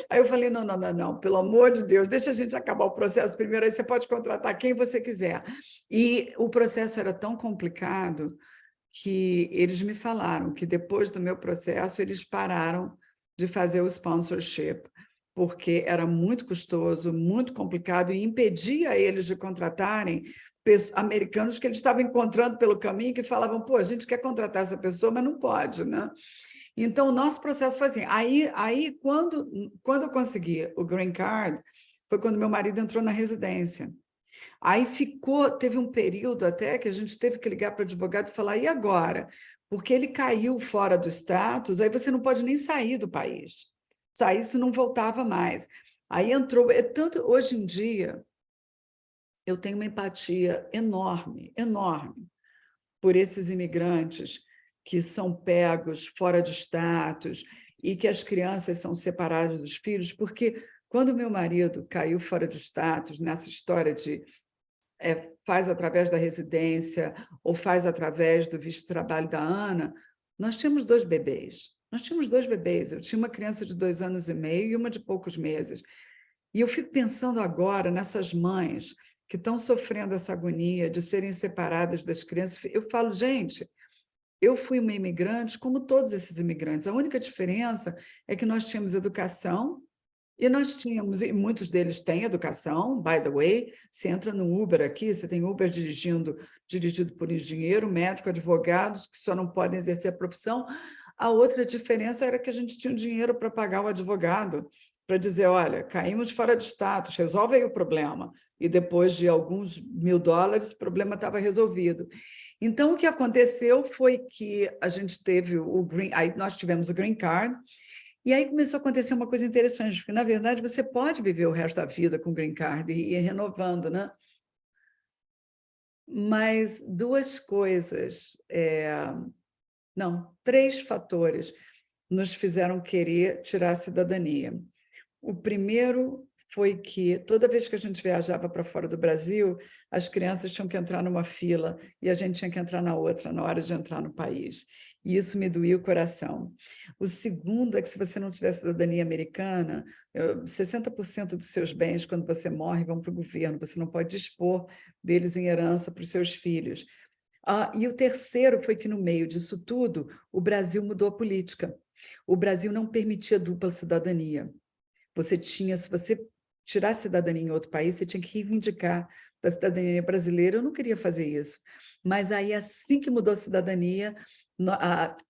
Aí eu falei: não, pelo amor de Deus, deixa a gente acabar o processo primeiro, aí você pode contratar quem você quiser. E o processo era tão complicado que eles me falaram que depois do meu processo eles pararam de fazer o sponsorship, porque era muito custoso, muito complicado, e impedia eles de contratarem americanos que eles estavam encontrando pelo caminho, que falavam: pô, a gente quer contratar essa pessoa, mas não pode, né? Então, o nosso processo foi assim. Aí quando eu consegui o green card, foi quando meu marido entrou na residência. Aí teve um período até que a gente teve que ligar para o advogado e falar: e agora? Porque ele caiu fora do status, aí você não pode nem sair do país. Sair se não voltava mais. Aí entrou... tanto hoje em dia, eu tenho uma empatia enorme, enorme, por esses imigrantes que são pegos fora de status e que as crianças são separadas dos filhos, porque quando meu marido caiu fora de status, nessa história de faz através da residência ou faz através do visto de trabalho da Ana, nós tínhamos 2 bebês. Eu tinha uma criança de 2 anos e meio e uma de poucos meses. E eu fico pensando agora nessas mães que estão sofrendo essa agonia de serem separadas das crianças. Eu falo: gente, eu fui uma imigrante como todos esses imigrantes. A única diferença é que nós tínhamos educação, e nós tínhamos, e muitos deles têm educação, by the way. Você entra no Uber aqui, você tem Uber dirigido por engenheiro, médico, advogados, que só não podem exercer a profissão. A outra diferença era que a gente tinha dinheiro para pagar o advogado, para dizer: olha, caímos fora de status, resolve aí o problema. E depois de alguns $1.000, o problema estava resolvido. Então, o que aconteceu foi que a gente teve aí nós tivemos o green card. E aí começou a acontecer uma coisa interessante, porque, na verdade, você pode viver o resto da vida com green card e ir renovando, né? Mas 2 coisas, 3 fatores nos fizeram querer tirar a cidadania. O primeiro foi que toda vez que a gente viajava para fora do Brasil, as crianças tinham que entrar numa fila e a gente tinha que entrar na outra na hora de entrar no país. E isso me doía o coração. O segundo é que, se você não tiver cidadania americana, 60% dos seus bens, quando você morre, vão para o governo. Você não pode dispor deles em herança para os seus filhos. E o terceiro foi que, no meio disso tudo, o Brasil mudou a política. O Brasil não permitia dupla cidadania. Se você tirar a cidadania em outro país, você tinha que reivindicar da cidadania brasileira. Eu não queria fazer isso. Mas aí, assim que mudou a cidadania,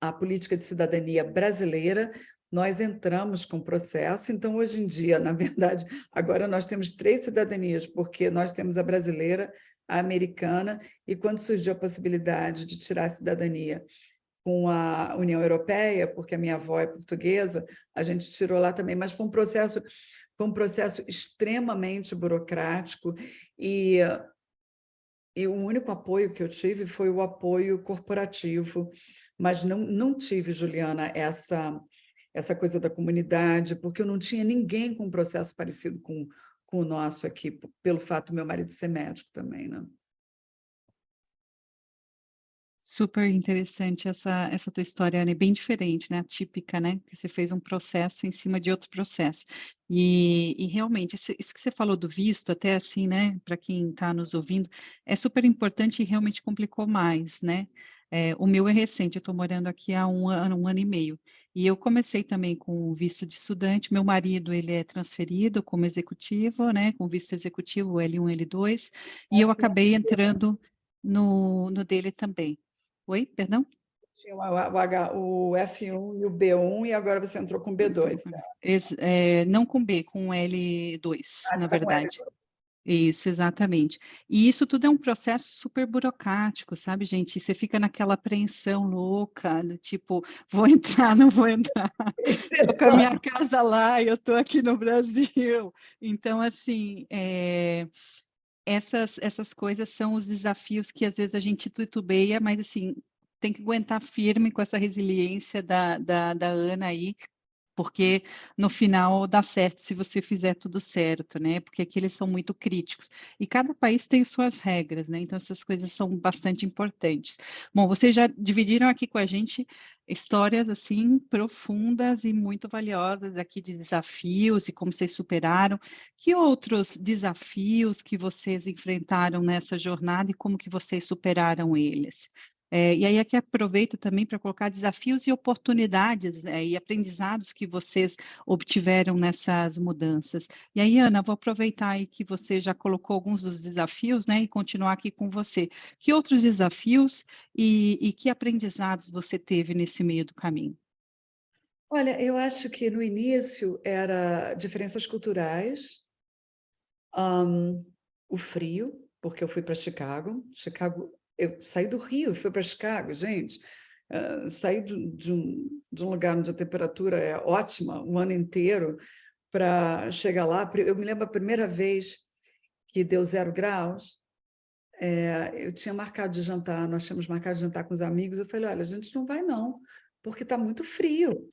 a política de cidadania brasileira, nós entramos com o processo. Então, hoje em dia, na verdade, agora nós temos 3 cidadanias, porque nós temos a brasileira, a americana, e quando surgiu a possibilidade de tirar a cidadania com a União Europeia, porque a minha avó é portuguesa, a gente tirou lá também, mas foi um processo Foi um processo extremamente burocrático e o único apoio que eu tive foi o apoio corporativo, mas não tive, Juliana, essa coisa da comunidade, porque eu não tinha ninguém com um processo parecido com o nosso aqui, pelo fato do meu marido ser médico também, né?
Super interessante essa tua história, Ana, é bem diferente, né? Atípica, né? Que você fez um processo em cima de outro processo. E realmente, isso que você falou do visto, até assim, né? Para quem está nos ouvindo, é super importante e realmente complicou mais, né? O meu é recente, eu estou morando aqui há um ano e meio. E eu comecei também com o visto de estudante. Meu marido, ele é transferido como executivo, né? Com visto executivo L1, L2. E eu acabei entrando no dele também. Oi, perdão?
Tinha o F1 e o B1, e agora você entrou com o B2.
Não com B, com L2, na
Você tá com
verdade.
L2.
Isso, exatamente. E isso tudo é um processo super burocrático, sabe, gente? E você fica naquela apreensão louca, do tipo, vou entrar, não vou entrar. Estou com a minha casa lá e eu estou aqui no Brasil. Então, assim, essas coisas são os desafios que às vezes a gente titubeia, mas assim, tem que aguentar firme com essa resiliência da Ana aí, porque no final dá certo se você fizer tudo certo, né? Porque aqui eles são muito críticos. E cada país tem suas regras, né? Então essas coisas são bastante importantes. Bom, vocês já dividiram aqui com a gente histórias assim profundas e muito valiosas aqui de desafios e como vocês superaram. Que outros desafios que vocês enfrentaram nessa jornada e como que vocês superaram eles? E aí aqui aproveito também para colocar desafios e oportunidades e aprendizados que vocês obtiveram nessas mudanças. E aí, Ana, vou aproveitar aí que você já colocou alguns dos desafios, né, e continuar aqui com você. Que outros desafios e que aprendizados você teve nesse meio do caminho?
Olha, eu acho que no início era diferenças culturais, o frio, porque eu fui para Chicago. Eu saí do Rio e fui para Chicago, gente. Saí de um lugar onde a temperatura é ótima o ano inteiro para chegar lá. Eu me lembro a primeira vez que deu 0 graus, eu tinha marcado de jantar, nós tínhamos marcado de jantar com os amigos. Eu falei, olha, a gente não vai não, porque está muito frio.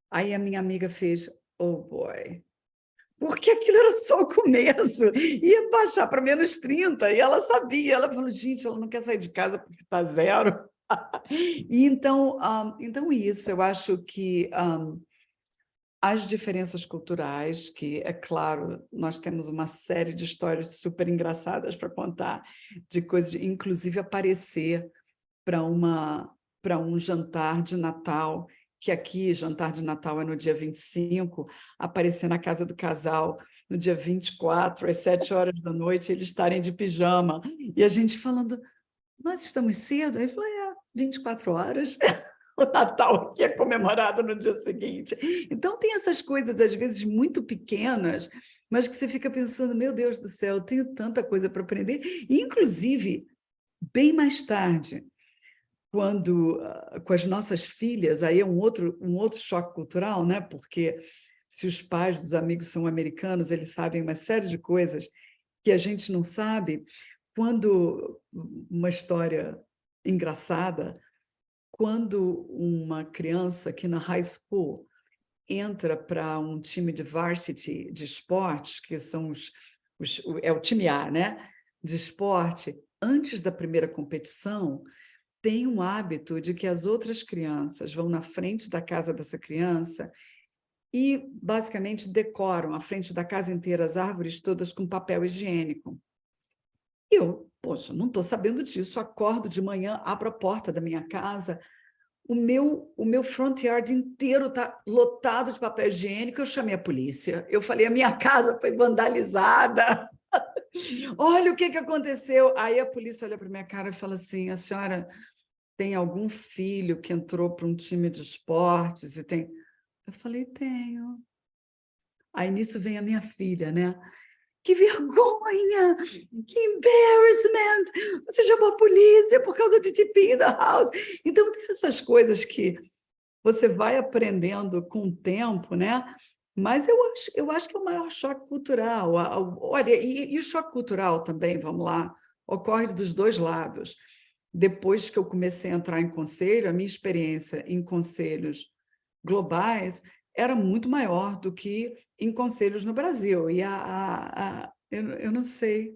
Aí a minha amiga fez, oh boy, porque aquilo era só o começo, ia baixar para menos 30, e ela sabia, ela falou, gente, ela não quer sair de casa porque está 0. E então isso, eu acho que as diferenças culturais, que, é claro, nós temos uma série de histórias super engraçadas para contar, de coisas, inclusive aparecer para um jantar de Natal, que aqui, jantar de Natal é no dia 25, aparecer na casa do casal no dia 24, às 7 horas da noite, eles estarem de pijama, e a gente falando, nós estamos cedo? Aí falou, 24 horas, o Natal aqui é comemorado no dia seguinte. Então tem essas coisas, às vezes, muito pequenas, mas que você fica pensando, meu Deus do céu, eu tenho tanta coisa para aprender, e, inclusive, bem mais tarde, quando com as nossas filhas, aí é um outro choque cultural, né? Porque se os pais dos amigos são americanos, eles sabem uma série de coisas que a gente não sabe. Quando uma história engraçada, quando uma criança aqui na high school entra para um time de varsity de esportes, que são o time A, né? De esporte, antes da primeira competição, tem um hábito de que as outras crianças vão na frente da casa dessa criança e, basicamente, decoram a frente da casa inteira, as árvores todas com papel higiênico. Eu, poxa, não estou sabendo disso, acordo de manhã, abro a porta da minha casa, o meu front yard inteiro está lotado de papel higiênico, eu chamei a polícia, eu falei, a minha casa foi vandalizada, olha o que aconteceu. Aí a polícia olha para minha cara e fala assim, a senhora tem algum filho que entrou para um time de esportes e tem... Eu falei, tenho. Aí nisso vem a minha filha, né? Que vergonha! Que embarrassment! Você chamou a polícia por causa de TP in the house. Então, tem essas coisas que você vai aprendendo com o tempo, né? Mas eu acho que é o maior choque cultural. Olha, e o choque cultural também, vamos lá, ocorre dos dois lados. Depois que eu comecei a entrar em conselho, a minha experiência em conselhos globais era muito maior do que em conselhos no Brasil. E eu não sei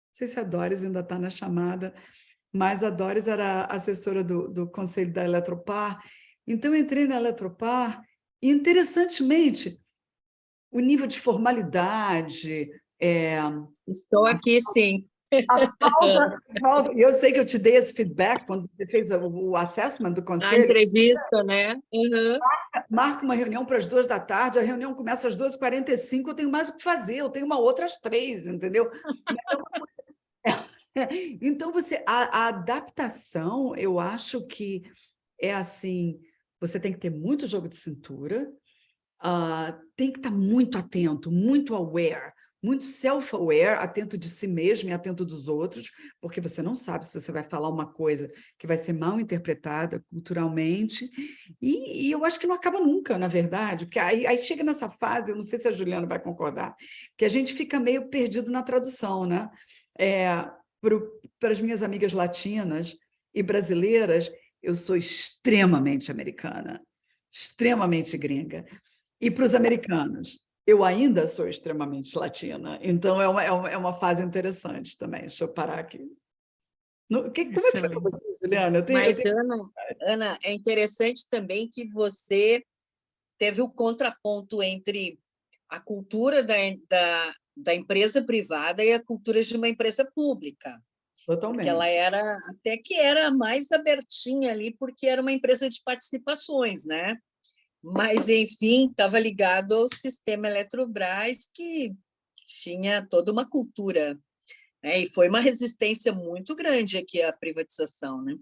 se a Doris ainda está na chamada, mas a Doris era assessora do conselho da Eletropar. Então, eu entrei na Eletropar e, interessantemente, o nível de formalidade,
Estou aqui, sim.
e eu sei que eu te dei esse feedback quando você fez o assessment do
A
conselho.
entrevista, né? Uhum.
Marca uma reunião para as 2 da tarde, a reunião começa às 2h45, eu tenho mais o que fazer, eu tenho uma outra às 3, entendeu? Então, a adaptação, eu acho que é assim, você tem que ter muito jogo de cintura, tem que estar muito atento, muito aware, muito self-aware, atento de si mesmo e atento dos outros, porque você não sabe se você vai falar uma coisa que vai ser mal interpretada culturalmente, e eu acho que não acaba nunca, na verdade, porque aí chega nessa fase, eu não sei se a Juliana vai concordar, que a gente fica meio perdido na tradução, né? Para as minhas amigas latinas e brasileiras, eu sou extremamente americana, extremamente gringa. E para os americanos, eu ainda sou extremamente latina, então é uma fase interessante também. Deixa eu parar aqui. Como é que foi para
Excelente.
você, Juliana?
Mas, Ana, é interessante também que você teve o contraponto entre a cultura da empresa privada e a cultura de uma empresa pública. Porque ela
Totalmente.
até que era mais abertinha ali, porque era uma empresa de participações, né? Mas, enfim, estava ligado ao sistema Eletrobras, que tinha toda uma cultura, né? E foi uma resistência muito grande aqui à privatização, né?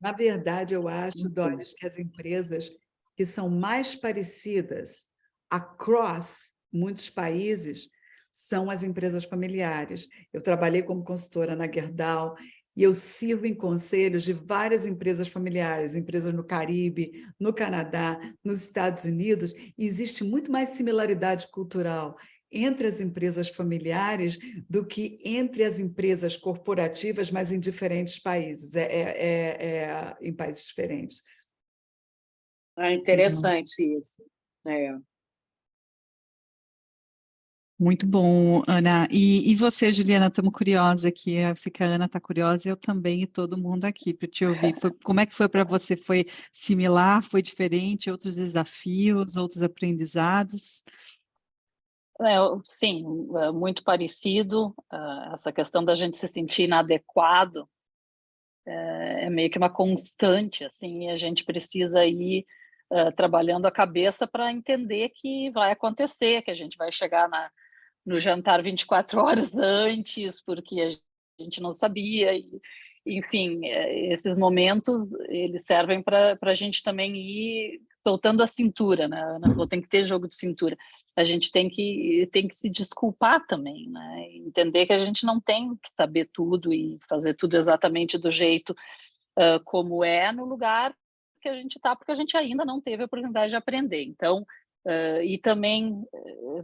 Na verdade, eu acho,
Enfim.
Doris, que as empresas que são mais parecidas across muitos países são as empresas familiares. Eu trabalhei como consultora na Gerdau e eu sirvo em conselhos de várias empresas familiares, empresas no Caribe, no Canadá, nos Estados Unidos, e existe muito mais similaridade cultural entre as empresas familiares do que entre as empresas corporativas, mas em diferentes países, em países diferentes.
Interessante isso.
Muito bom, Ana. E você, Juliana, estamos curiosa aqui. Se a Ana está curiosa, eu também e todo mundo aqui para te ouvir. Como é que foi para você? Foi similar? Foi diferente? Outros desafios? Outros aprendizados?
Sim, muito parecido. Essa questão da gente se sentir inadequado é meio que uma constante, assim, e a gente precisa ir trabalhando a cabeça para entender que vai acontecer, que a gente vai chegar no jantar 24 horas antes, porque a gente não sabia. Enfim, esses momentos, eles servem para a gente também ir soltando a cintura, né? A Ana falou, tem que ter jogo de cintura. A gente tem que se desculpar também, né? Entender que a gente não tem que saber tudo e fazer tudo exatamente do jeito como é no lugar que a gente está, porque a gente ainda não teve a oportunidade de aprender. Então, e também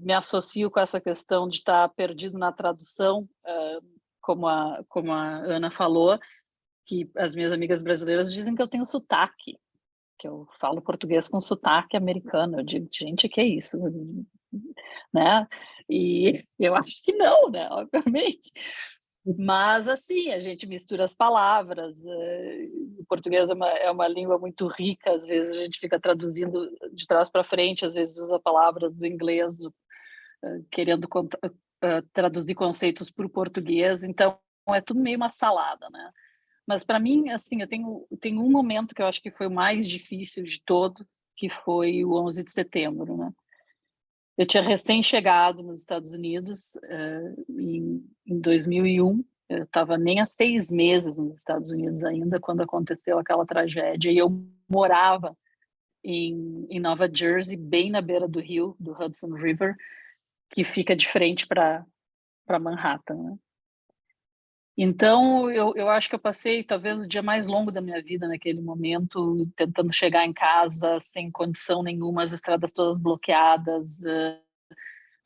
me associo com essa questão de estar perdido na tradução, como a Ana falou, que as minhas amigas brasileiras dizem que eu tenho sotaque, que eu falo português com sotaque americano. Eu digo, gente, que é isso? Né? E eu acho que não, né? Obviamente. Mas, assim, a gente mistura as palavras. O português é uma língua muito rica, às vezes a gente fica traduzindo de trás para frente, às vezes usa palavras do inglês, querendo traduzir conceitos para o português, então é tudo meio uma salada, né? Mas, para mim, assim, eu tenho um momento que eu acho que foi o mais difícil de todos, que foi o 11 de setembro, né? Eu tinha recém-chegado nos Estados Unidos em 2001. Eu estava nem há 6 meses nos Estados Unidos ainda quando aconteceu aquela tragédia. E eu morava em Nova Jersey, bem na beira do rio, do Hudson River, que fica de frente para Manhattan, né? Então, eu acho que eu passei talvez o dia mais longo da minha vida naquele momento, tentando chegar em casa sem condição nenhuma, as estradas todas bloqueadas,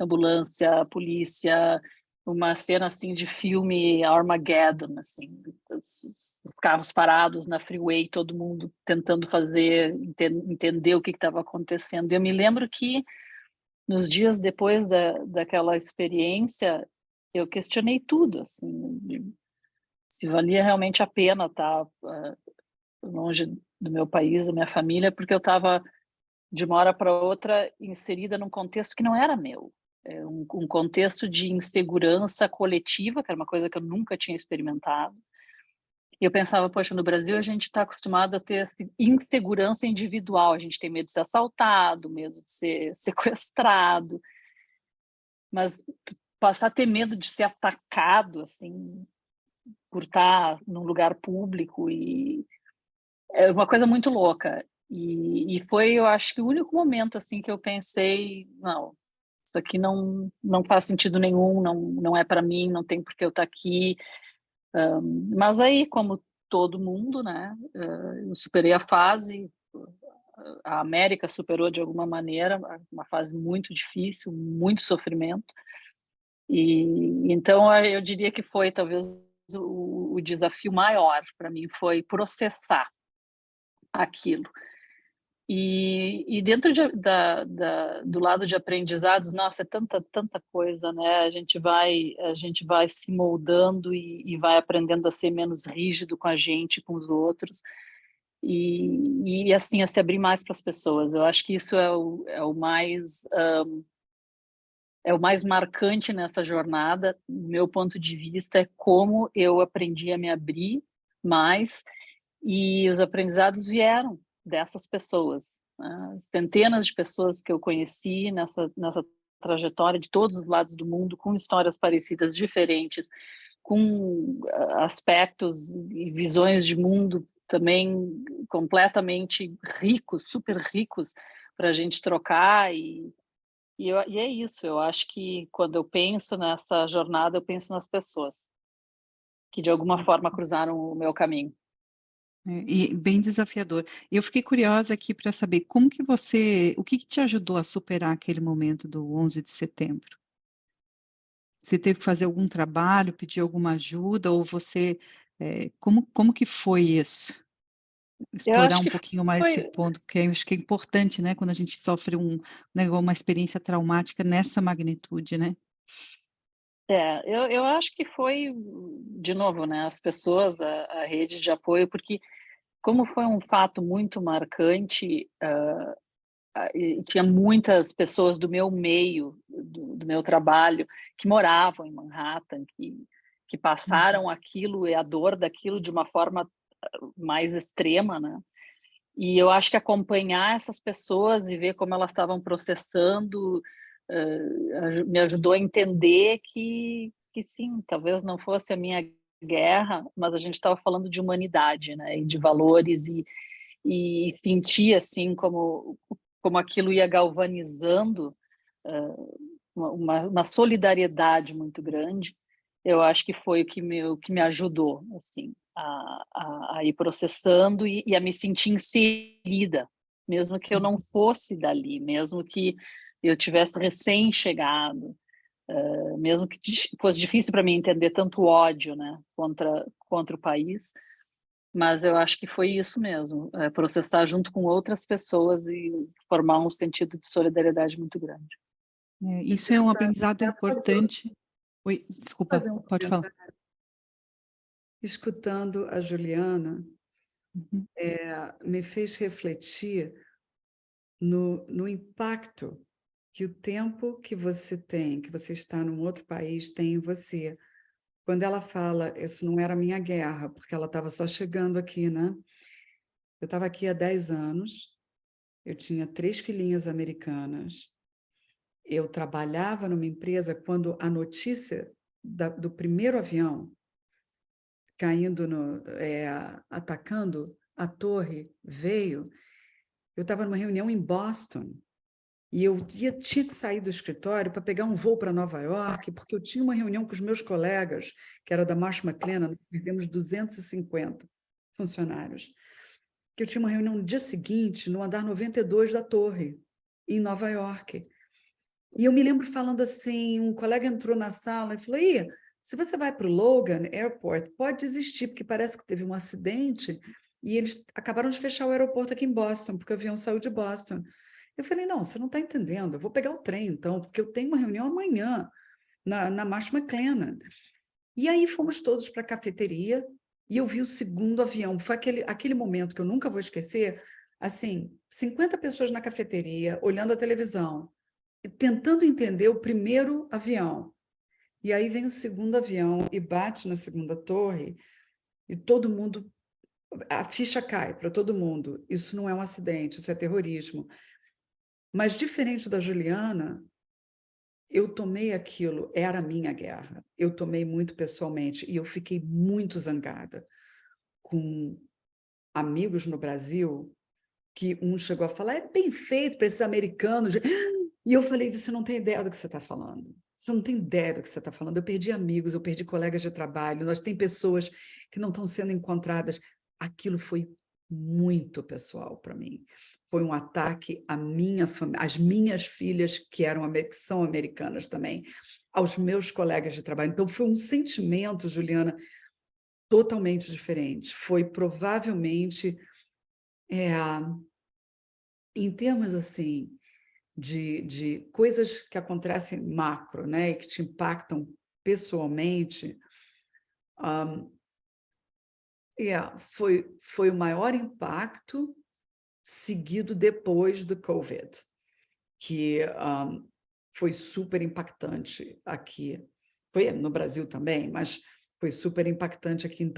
ambulância, polícia, uma cena assim de filme Armageddon, assim, os carros parados na freeway, todo mundo tentando entender o que estava acontecendo. Eu me lembro que nos dias depois daquela experiência, eu questionei tudo, assim, se valia realmente a pena estar longe do meu país, da minha família, porque eu estava de uma hora para outra inserida num contexto que não era meu. Um contexto de insegurança coletiva, que era uma coisa que eu nunca tinha experimentado. E eu pensava, poxa, no Brasil a gente está acostumado a ter insegurança individual, a gente tem medo de ser assaltado, medo de ser sequestrado, mas passar a ter medo de ser atacado, assim, por estar num lugar público, e é uma coisa muito louca. E foi, eu acho que o único momento assim que eu pensei, não, isso aqui não faz sentido nenhum, não é para mim, não tem por que eu estar aqui. Mas aí, como todo mundo, né, eu superei a fase, a América superou de alguma maneira, uma fase muito difícil, muito sofrimento. E então eu diria que foi talvez o desafio maior para mim, foi processar aquilo. E dentro do lado de aprendizados, nossa, é tanta coisa, né? A gente vai se moldando e vai aprendendo a ser menos rígido com a gente, com os outros, e assim, a se abrir mais para as pessoas. Eu acho que isso é o mais marcante nessa jornada, do meu ponto de vista, é como eu aprendi a me abrir mais, e os aprendizados vieram dessas pessoas, né? Centenas de pessoas que eu conheci nessa trajetória, de todos os lados do mundo, com histórias parecidas, diferentes, com aspectos e visões de mundo também completamente ricos, super ricos, para a gente trocar. E é isso, eu acho que quando eu penso nessa jornada, eu penso nas pessoas que de alguma forma cruzaram o meu caminho.
E bem desafiador. Eu fiquei curiosa aqui para saber o que te ajudou a superar aquele momento do 11 de setembro? Você teve que fazer algum trabalho, pedir alguma ajuda, ou você, como que foi isso?
Eu
Explorar
acho
um
que
pouquinho mais esse
foi,
ponto, porque eu acho que é importante, né, quando a gente sofre né, uma experiência traumática nessa magnitude, né?
eu acho que foi, de novo, né, as pessoas, a rede de apoio, porque como foi um fato muito marcante, e tinha muitas pessoas do meu meio, do meu trabalho, que moravam em Manhattan, que passaram aquilo e a dor daquilo de uma forma mais extrema, né? E eu acho que acompanhar essas pessoas e ver como elas estavam processando me ajudou a entender que sim, talvez não fosse a minha guerra, mas a gente estava falando de humanidade, né? E de valores, e sentir assim como aquilo ia galvanizando uma solidariedade muito grande. Eu acho que foi o que me ajudou assim a ir processando e a me sentir inserida, mesmo que eu não fosse dali, mesmo que eu tivesse recém-chegado, mesmo que fosse difícil para mim entender tanto ódio, né, contra o país. Mas eu acho que foi isso mesmo, processar junto com outras pessoas e formar um sentido de solidariedade muito grande.
Isso é um aprendizado
Eu posso
importante. Oi, desculpa,
fazer um
pode falar.
comentário? Escutando a Juliana,
Uhum.
me fez refletir no impacto que o tempo que você tem, que você está num outro país, tem em você. Quando ela fala, isso não era minha guerra, porque ela estava só chegando aqui, né? Eu estava aqui há 10 anos, eu tinha 3 filhinhas americanas, eu trabalhava numa empresa quando a notícia do primeiro avião caindo, atacando a torre, veio. Eu estava numa reunião em Boston e eu tinha que sair do escritório para pegar um voo para Nova York, porque eu tinha uma reunião com os meus colegas, que era da Marsh McLennan, nós perdemos 250 funcionários, que eu tinha uma reunião no dia seguinte, no andar 92 da torre, em Nova York. E eu me lembro falando assim, um colega entrou na sala e falou, Ih, se você vai para o Logan Airport, pode desistir, porque parece que teve um acidente e eles acabaram de fechar o aeroporto aqui em Boston, porque o avião saiu de Boston. Eu falei, não, você não está entendendo, eu vou pegar o trem então, porque eu tenho uma reunião amanhã na Marsh McLennan. E aí fomos todos para a cafeteria e eu vi o segundo avião. Foi aquele momento que eu nunca vou esquecer, assim, 50 pessoas na cafeteria, olhando a televisão, tentando entender o primeiro avião. E aí vem o segundo avião e bate na segunda torre e todo mundo, a ficha cai para todo mundo. Isso não é um acidente, isso é terrorismo. Mas diferente da Juliana, eu tomei aquilo, era a minha guerra. Eu tomei muito pessoalmente e eu fiquei muito zangada com amigos no Brasil que um chegou a falar, é bem feito para esses americanos. E eu falei, você não tem ideia do que você está falando. Você não tem ideia do que você está falando. Eu perdi amigos, eu perdi colegas de trabalho, nós tem pessoas que não estão sendo encontradas. Aquilo foi muito pessoal para mim. Foi um ataque à minha família, às minhas filhas, que são americanas também, aos meus colegas de trabalho. Então, foi um sentimento, Juliana, totalmente diferente. Foi provavelmente, em termos assim, de coisas que acontecem macro, né, e que te impactam pessoalmente, foi o maior impacto seguido depois do COVID, que foi super impactante aqui. Foi no Brasil também, mas foi super impactante aqui.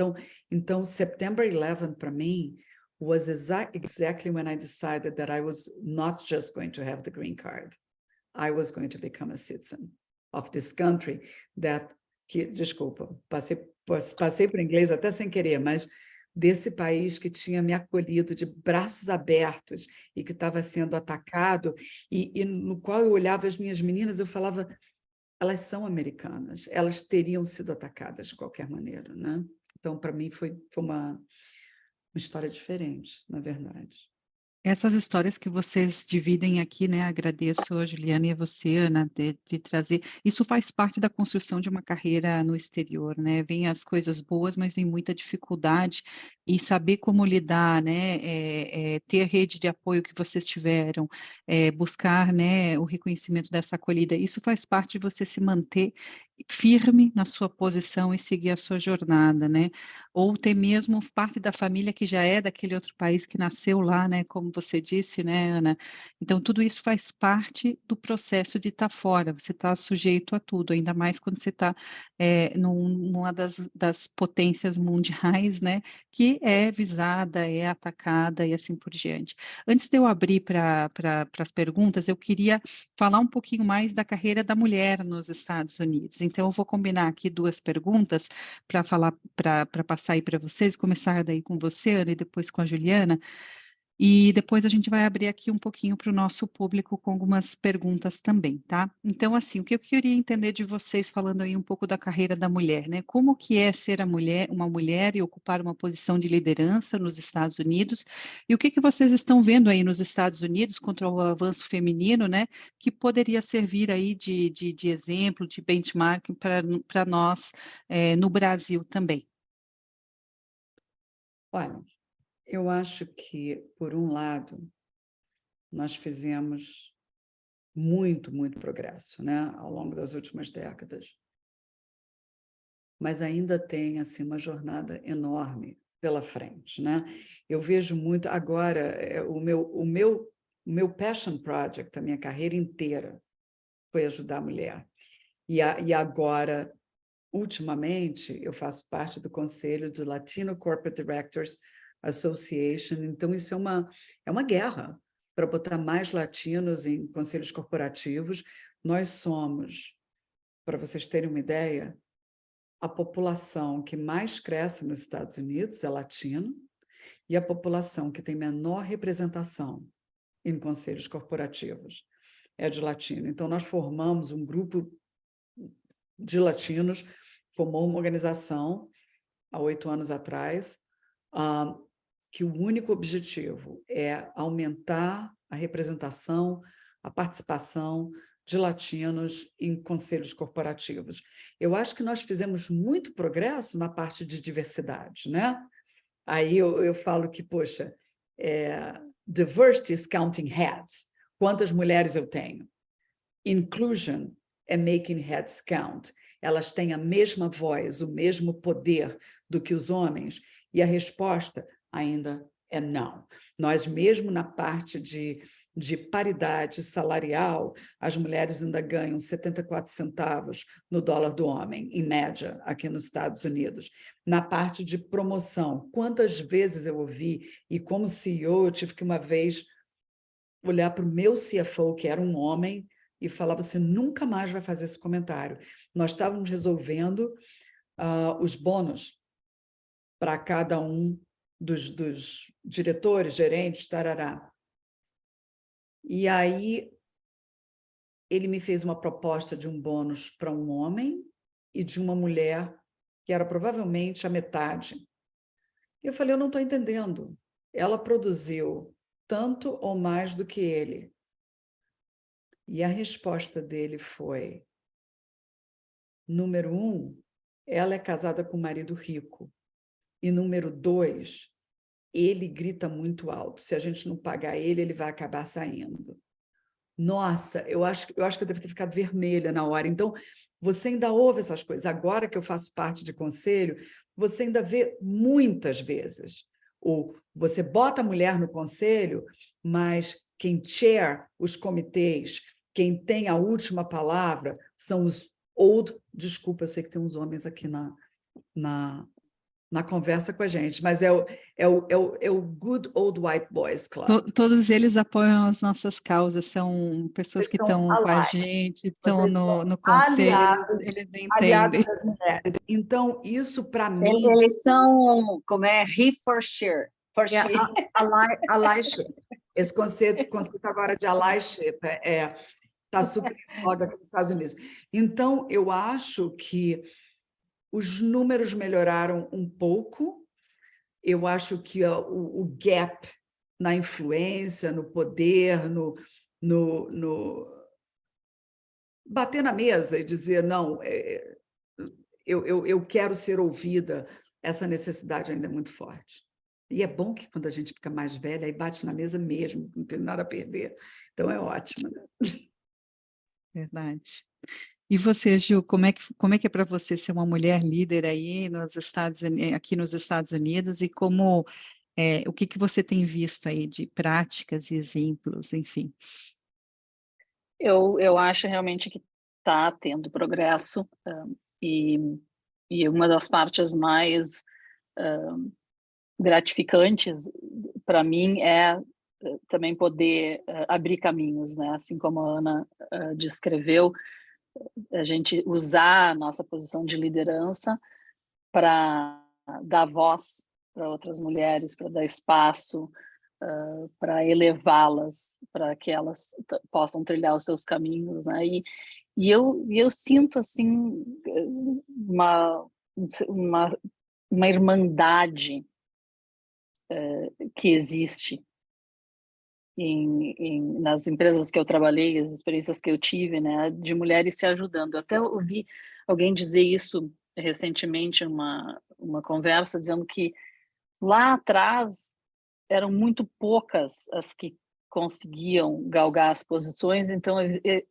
Então September 11, para mim, was exactly when I decided that I was not just going to have the green card. I was going to become a citizen of this country desculpa, passei por inglês até sem querer, mas desse país que tinha me acolhido de braços abertos e que estava sendo atacado e no qual eu olhava as minhas meninas, eu falava, elas são americanas, elas teriam sido atacadas de qualquer maneira, né? Então, para mim, foi uma história diferente, na verdade.
Essas histórias que vocês dividem aqui, né? Agradeço a Juliana e a você, Ana, de trazer. Isso faz parte da construção de uma carreira no exterior, né? Vem as coisas boas, mas vem muita dificuldade e saber como lidar, né? Ter a rede de apoio que vocês tiveram, buscar, né? O reconhecimento dessa acolhida. Isso faz parte de você se manter firme na sua posição e seguir a sua jornada, né? Ou ter mesmo parte da família que já é daquele outro país que nasceu lá, né? Como você disse, né, Ana? Então, tudo isso faz parte do processo de estar fora, você está sujeito a tudo, ainda mais quando você está numa das potências mundiais, né? Que é visada, é atacada e assim por diante. Antes de eu abrir para as perguntas, eu queria falar um pouquinho mais da carreira da mulher nos Estados Unidos. Então, eu vou combinar aqui duas perguntas para falar, para passar aí para vocês, começar daí com você, Ana, e depois com a Juliana. E depois a gente vai abrir aqui um pouquinho para o nosso público com algumas perguntas também, tá? Então, assim, o que eu queria entender de vocês, falando aí um pouco da carreira da mulher, né? Como que é ser uma mulher e ocupar uma posição de liderança nos Estados Unidos? E o que vocês estão vendo aí nos Estados Unidos contra o avanço feminino, né? Que poderia servir aí de exemplo, de benchmark para nós no Brasil também.
Olha, eu acho que, por um lado, nós fizemos muito progresso, né, ao longo das últimas décadas. Mas ainda tem assim, uma jornada enorme pela frente, né? Eu vejo muito agora, o meu passion project, a minha carreira inteira, foi ajudar a mulher. E agora, ultimamente, eu faço parte do conselho do Latino Corporate Directors Association, então isso é uma guerra para botar mais latinos em conselhos corporativos. Nós somos, para vocês terem uma ideia, a população que mais cresce nos Estados Unidos é latina e a população que tem menor representação em conselhos corporativos é de latino. Então, nós formamos um grupo de latinos, formou uma organização há 8 anos atrás, que o único objetivo é aumentar a representação, a participação de latinos em conselhos corporativos. Eu acho que nós fizemos muito progresso na parte de diversidade, né? Aí eu falo que, poxa, diversity is counting heads. Quantas mulheres eu tenho? Inclusion é making heads count. Elas têm a mesma voz, o mesmo poder do que os homens, e a resposta ainda é não. Nós, mesmo na parte de paridade salarial, as mulheres ainda ganham 74 centavos no dólar do homem, em média, aqui nos Estados Unidos. Na parte de promoção, quantas vezes eu ouvi, e como CEO, eu tive que uma vez olhar para o meu CFO, que era um homem, e falar: você nunca mais vai fazer esse comentário. Nós estávamos resolvendo os bônus para cada um dos diretores, gerentes, tarará. E aí ele me fez uma proposta de um bônus para um homem e de uma mulher, que era provavelmente a metade. Eu falei: eu não estou entendendo. Ela produziu tanto ou mais do que ele. E a resposta dele foi: número 1, ela é casada com um marido rico. E número 2, ele grita muito alto. Se a gente não pagar ele, ele vai acabar saindo. Nossa, eu acho que eu devo ter ficado vermelha na hora. Então, você ainda ouve essas coisas. Agora que eu faço parte de conselho, você ainda vê muitas vezes. Ou você bota a mulher no conselho, mas quem chair os comitês, quem tem a última palavra, são os desculpa, eu sei que tem uns homens aqui na conversa com a gente, mas é o good old white boys club.
Todos eles apoiam as nossas causas, são pessoas
Vocês
que
são
estão com a
allies,
gente, estão
vocês são
no conselho,
aliados,
eles
aliados
entendem.
das mulheres. Então, isso para mim
Eles são, como é? He for sure. For
é
sure.
allyship. Esse conceito agora de allyship está super em voga aqui nos Estados Unidos. Então, eu acho que os números melhoraram um pouco. Eu acho que o gap na influência, no poder, no bater na mesa e dizer: não, eu quero ser ouvida, essa necessidade ainda é muito forte. E é bom que quando a gente fica mais velha, aí bate na mesa mesmo, não tem nada a perder. Então é ótimo, né?
Verdade. E você, Ju, como é que é para você ser uma mulher líder aí aqui nos Estados Unidos e o que você tem visto aí de práticas e exemplos, enfim?
Eu acho realmente que está tendo progresso, e uma das partes mais gratificantes para mim é também poder abrir caminhos, né? Assim como a Ana descreveu, a gente usar a nossa posição de liderança para dar voz para outras mulheres, para dar espaço, para elevá-las, para que elas possam trilhar os seus caminhos, né? E eu sinto assim uma irmandade que existe nas empresas que eu trabalhei, as experiências que eu tive, né, de mulheres se ajudando. Eu até ouvi alguém dizer isso recentemente, uma conversa, dizendo que lá atrás eram muito poucas as que conseguiam galgar as posições, então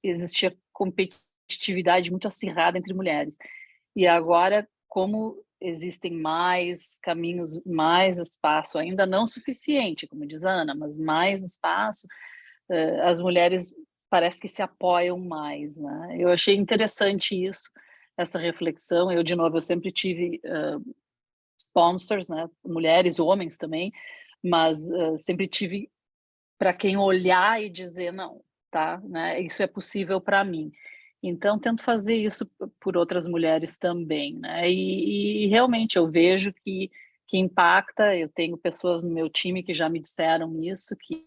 existia competitividade muito acirrada entre mulheres. E agora, como existem mais caminhos, mais espaço, ainda não suficiente, como diz a Ana, mas mais espaço, as mulheres parece que se apoiam mais, né? Eu achei interessante isso, essa reflexão. Eu, de novo, eu sempre tive sponsors, né? Mulheres, homens também, mas sempre tive para quem olhar e dizer não, tá, né? Isso é possível para mim. Então tento fazer isso por outras mulheres também, né? E realmente eu vejo que impacta. Eu tenho pessoas no meu time que já me disseram isso, que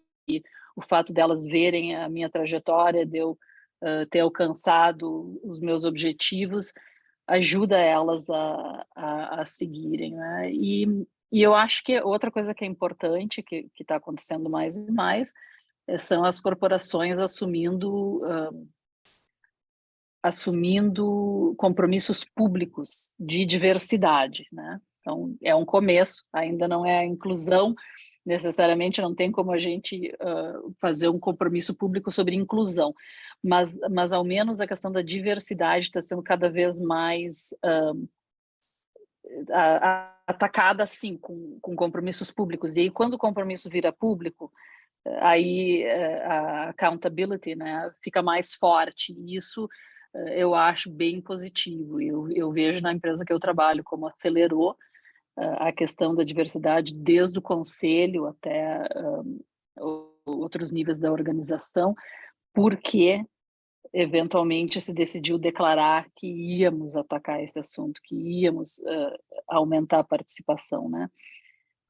o fato delas verem a minha trajetória, de eu ter alcançado os meus objetivos, ajuda elas a seguirem, né? E eu acho que outra coisa que é importante, que está acontecendo mais e mais, são as corporações assumindo assumindo compromissos públicos de diversidade, né? Então, é um começo, ainda não é a inclusão, necessariamente não tem como a gente fazer um compromisso público sobre inclusão, mas ao menos a questão da diversidade está sendo cada vez mais atacada, assim, com compromissos públicos. E aí, quando o compromisso vira público, aí a accountability, né, fica mais forte. E isso eu acho bem positivo. Eu vejo na empresa que eu trabalho como acelerou a questão da diversidade desde o conselho até outros níveis da organização, porque eventualmente se decidiu declarar que íamos atacar esse assunto, que íamos aumentar a participação, né?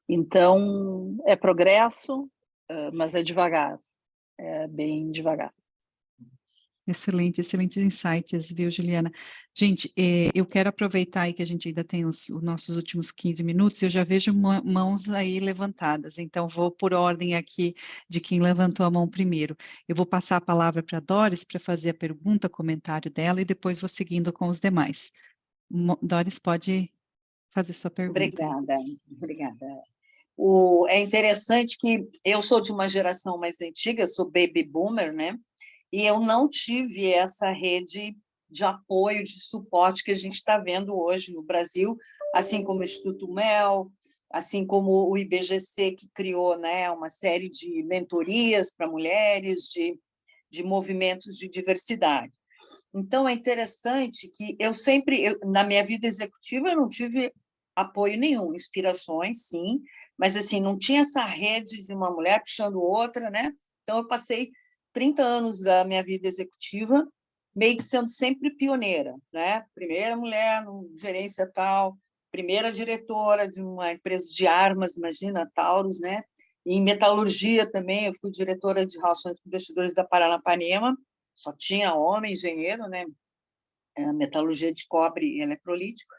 Então, é progresso, mas é devagar, é bem devagar.
Excelente, excelentes insights, viu, Juliana? Gente, eu quero aproveitar aí que a gente ainda tem os nossos últimos 15 minutos, eu já vejo mãos aí levantadas, então vou por ordem aqui de quem levantou a mão primeiro. Eu vou passar a palavra para a Doris para fazer a pergunta, comentário dela, e depois vou seguindo com os demais. Doris, pode fazer sua pergunta.
Obrigada. É interessante que eu sou de uma geração mais antiga, sou baby boomer, né? E eu não tive essa rede de apoio, de suporte que a gente está vendo hoje no Brasil, assim como o Instituto Mel, assim como o IBGC, que criou, né, uma série de mentorias para mulheres, de movimentos de diversidade. Então, é interessante que na minha vida executiva, eu não tive apoio nenhum, inspirações, sim, mas assim, não tinha essa rede de uma mulher puxando outra, né? Então, eu passei 30 anos da minha vida executiva, meio que sendo sempre pioneira, né? Primeira mulher no gerência tal, primeira diretora de uma empresa de armas, imagina, Taurus, né? Em metalurgia também, eu fui diretora de relações com investidores da Paranapanema, só tinha homem engenheiro, né? Metalurgia de cobre e eletrolítico.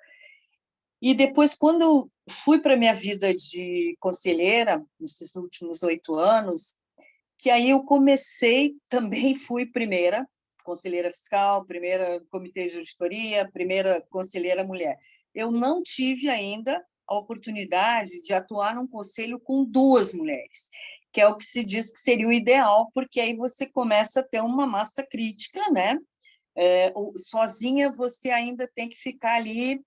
E depois, quando eu fui para a minha vida de conselheira, nesses últimos 8 anos, que aí eu comecei, também fui primeira conselheira fiscal, primeira comitê de auditoria, primeira conselheira mulher. Eu não tive ainda a oportunidade de atuar num conselho com 2 mulheres, que é o que se diz que seria o ideal, porque aí você começa a ter uma massa crítica, né? Sozinha você ainda tem que ficar ali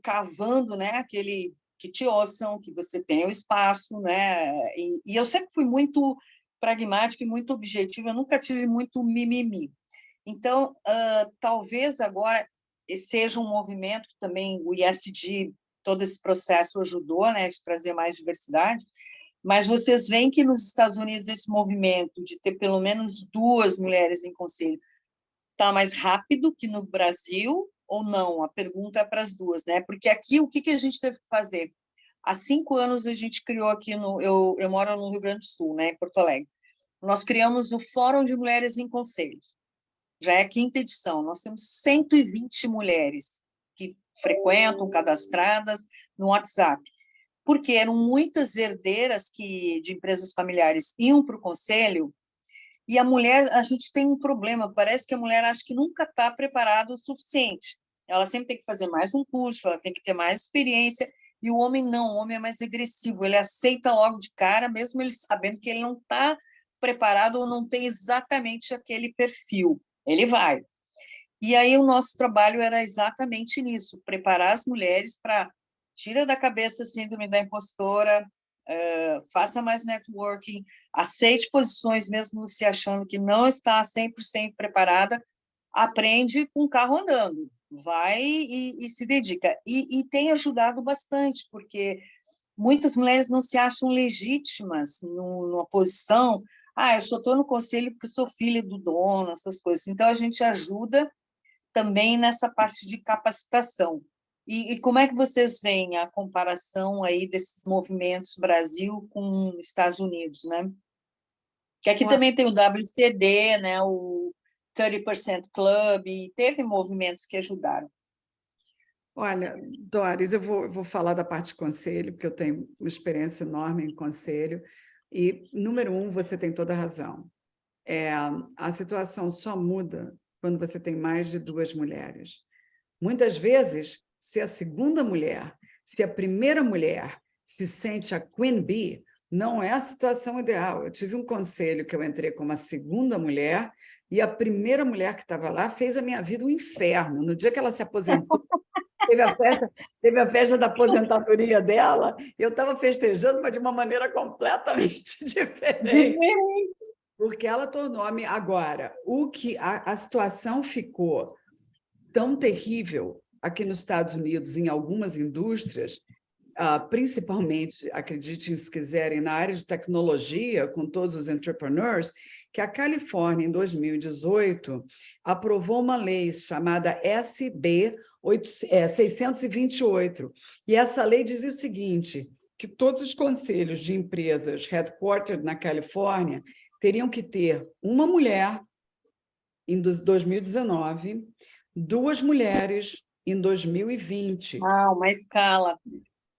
cavando, né? Aquele que te ouçam, que você tenha o espaço, né? E eu sempre fui muito pragmática e muito objetiva, eu nunca tive muito mimimi. Então, talvez agora seja um movimento que também o ISD, todo esse processo ajudou, né, de trazer mais diversidade, mas vocês veem que nos Estados Unidos esse movimento de ter pelo menos 2 mulheres em conselho está mais rápido que no Brasil, ou não? A pergunta é para as duas, né? Porque aqui, o que a gente teve que fazer? Há 5 anos, a gente criou aqui, eu moro no Rio Grande do Sul, né, em Porto Alegre. Nós criamos o Fórum de Mulheres em Conselhos. Já é a 5ª edição. Nós temos 120 mulheres que frequentam, cadastradas no WhatsApp. Porque eram muitas herdeiras de empresas familiares iam para o conselho. E a mulher, a gente tem um problema, parece que a mulher acha que nunca está preparada o suficiente. Ela sempre tem que fazer mais um curso, ela tem que ter mais experiência, e o homem não, o homem é mais agressivo, ele aceita logo de cara, mesmo ele sabendo que ele não está preparado ou não tem exatamente aquele perfil. Ele vai. E aí o nosso trabalho era exatamente nisso, preparar as mulheres para tira da cabeça a síndrome da impostora, faça mais networking, aceite posições mesmo se achando que não está 100% preparada, aprende com o carro andando, vai e se dedica. E tem ajudado bastante, porque muitas mulheres não se acham legítimas numa posição, eu só estou no conselho porque sou filha do dono, essas coisas. Então, a gente ajuda também nessa parte de capacitação. E como é que vocês veem a comparação aí desses movimentos Brasil com Estados Unidos, né? Que aqui também tem o WCD, né? O 30% Club, e teve movimentos que ajudaram.
Olha, Doris, eu vou falar da parte de conselho, porque eu tenho uma experiência enorme em conselho. E, número 1, você tem toda a razão. A situação só muda quando você tem mais de 2 mulheres. Muitas vezes, se a segunda mulher, se a primeira mulher se sente a Queen Bee, não é a situação ideal. Eu tive um conselho que eu entrei como a segunda mulher e a primeira mulher que estava lá fez a minha vida um inferno. No dia que ela se aposentou, teve a festa da aposentadoria dela, eu estava festejando, mas de uma maneira completamente diferente. Porque ela tornou-me... Agora, a situação ficou tão terrível aqui nos Estados Unidos, em algumas indústrias, principalmente, acreditem se quiserem, na área de tecnologia, com todos os entrepreneurs, que a Califórnia, em 2018, aprovou uma lei chamada SB 628. E essa lei dizia o seguinte, que todos os conselhos de empresas headquartered na Califórnia teriam que ter uma mulher em 2019, 2 mulheres em 2020.
Uma escala.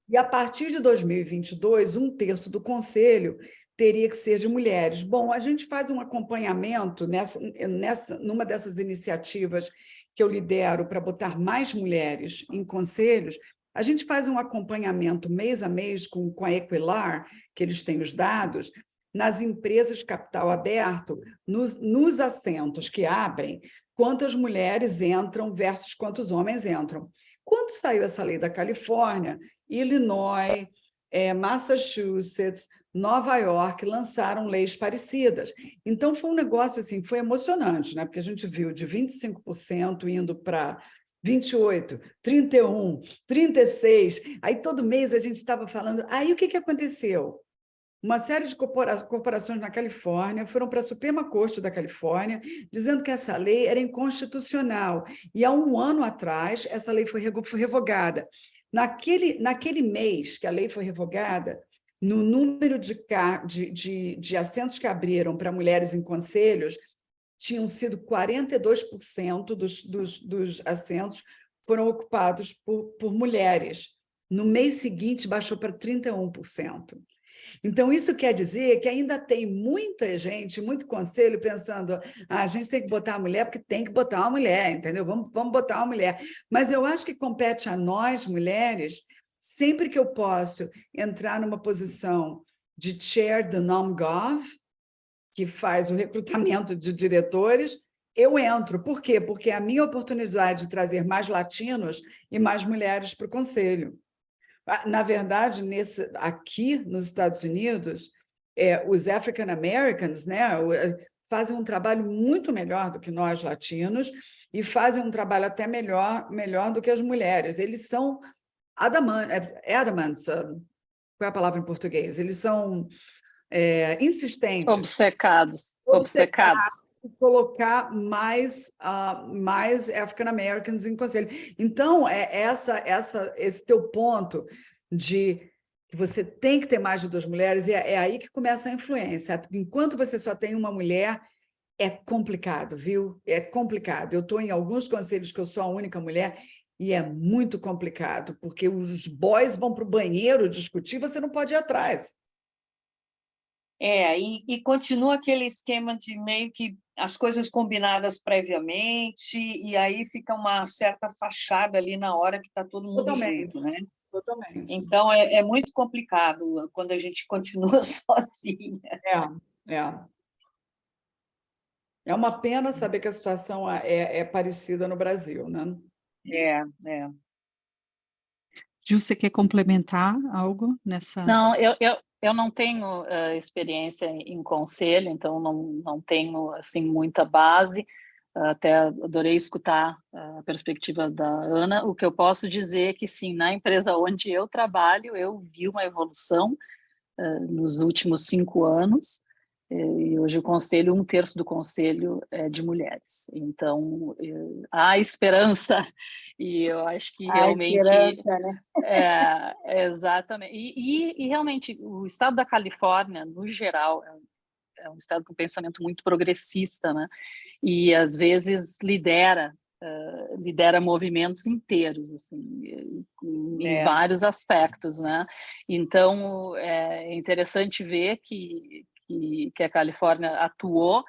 E, a partir de 2022, 1/3 do conselho teria que ser de mulheres. Bom, a gente faz um acompanhamento numa dessas iniciativas que eu lidero para botar mais mulheres em conselhos. A gente faz um acompanhamento mês a mês com a Equilar, que eles têm os dados, nas empresas de capital aberto, nos assentos que abrem, quantas mulheres entram versus quantos homens entram. Quando saiu essa lei da Califórnia, Illinois, Massachusetts, Nova York lançaram leis parecidas. Então, foi um negócio assim, foi emocionante, né? Porque a gente viu de 25% indo para 28%, 31%, 36%. Aí, todo mês, a gente estava falando... Aí, o que aconteceu? Uma série de corporações na Califórnia foram para a Suprema Corte da Califórnia, dizendo que essa lei era inconstitucional. E, há um ano atrás, essa lei foi revogada. Naquele mês que a lei foi revogada, no número de assentos que abriram para mulheres em conselhos, tinham sido 42% dos assentos foram ocupados por mulheres. No mês seguinte, baixou para 31%. Então, isso quer dizer que ainda tem muita gente, muito conselho pensando a gente tem que botar a mulher porque tem que botar uma mulher, entendeu? Vamos botar uma mulher. Mas eu acho que compete a nós, mulheres, sempre que eu posso entrar numa posição de chair the NomGov, que faz o recrutamento de diretores, eu entro. Por quê? Porque é a minha oportunidade de trazer mais latinos e mais mulheres para o conselho. Na verdade, aqui nos Estados Unidos, os African Americans, né, fazem um trabalho muito melhor do que nós, latinos, e fazem um trabalho até melhor do que as mulheres. Eles são adamants, qual é a palavra em português? Eles são insistentes.
Obcecados.
Colocar mais African Americans em conselho. Então, esse teu ponto de que você tem que ter mais de 2 mulheres, é aí que começa a influência. Enquanto você só tem uma mulher, é complicado, viu? É complicado. Eu estou em alguns conselhos que eu sou a única mulher e é muito complicado, porque os boys vão para o banheiro discutir, você não pode ir atrás.
E continua aquele esquema de meio que as coisas combinadas previamente, e aí fica uma certa fachada ali na hora que está todo mundo junto, né?
Totalmente.
Então, é muito complicado quando a gente continua sozinha.
É uma pena saber que a situação é parecida no Brasil, né?
Ju, você quer complementar algo nessa...
Não, eu não tenho experiência em conselho, então não tenho assim muita base. Até adorei escutar a perspectiva da Ana. O que eu posso dizer é que, sim, na empresa onde eu trabalho, eu vi uma evolução nos últimos 5 anos, e hoje o conselho, 1/3 do conselho é de mulheres. Então, há esperança, e eu acho que realmente...
Há esperança, né?
Exatamente. E realmente, o estado da Califórnia, no geral, é um estado com pensamento muito progressista, né? E, às vezes, lidera movimentos inteiros, assim, em vários aspectos, né? Então, é interessante ver que a Califórnia atuou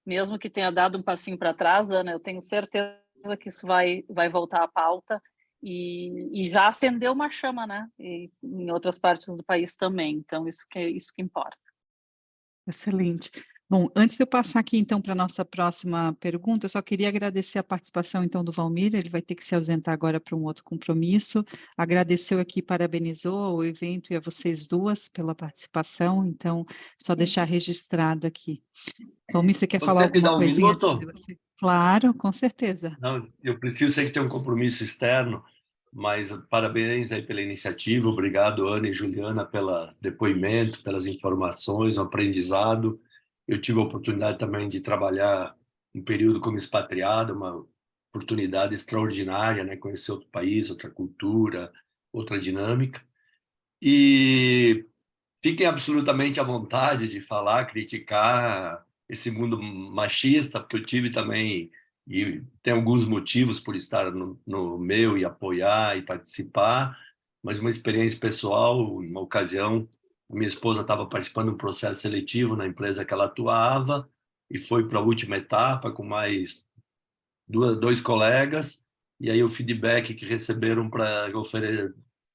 mesmo que tenha dado um passinho para trás, Ana, eu tenho certeza que isso vai voltar à pauta e já acendeu uma chama, né? E em outras partes do país também. Então, isso que importa.
Excelente. Bom, antes de eu passar aqui, então, para a nossa próxima pergunta, eu só queria agradecer a participação, então, do Valmir, ele vai ter que se ausentar agora para um outro compromisso. Agradeceu aqui, parabenizou o evento e a vocês duas pela participação, então, só deixar registrado aqui. Valmir, você quer falar
Você me dá
alguma
um
coisinha antes de
minuto?
você? Claro, com certeza.
Não, eu preciso, sei que tem um compromisso externo, mas parabéns aí pela iniciativa. Obrigado, Ana e Juliana, pelo depoimento, pelas informações, o aprendizado. Eu tive a oportunidade também de trabalhar um período como expatriado, uma oportunidade extraordinária, né? Conhecer outro país, outra cultura, outra dinâmica. E fiquem absolutamente à vontade de falar, criticar esse mundo machista, porque eu tive também, e tem alguns motivos por estar no meu e apoiar e participar, mas uma experiência pessoal, uma ocasião, a minha esposa estava participando de um processo seletivo na empresa que ela atuava e foi para a última etapa com mais dois colegas, e aí o feedback que receberam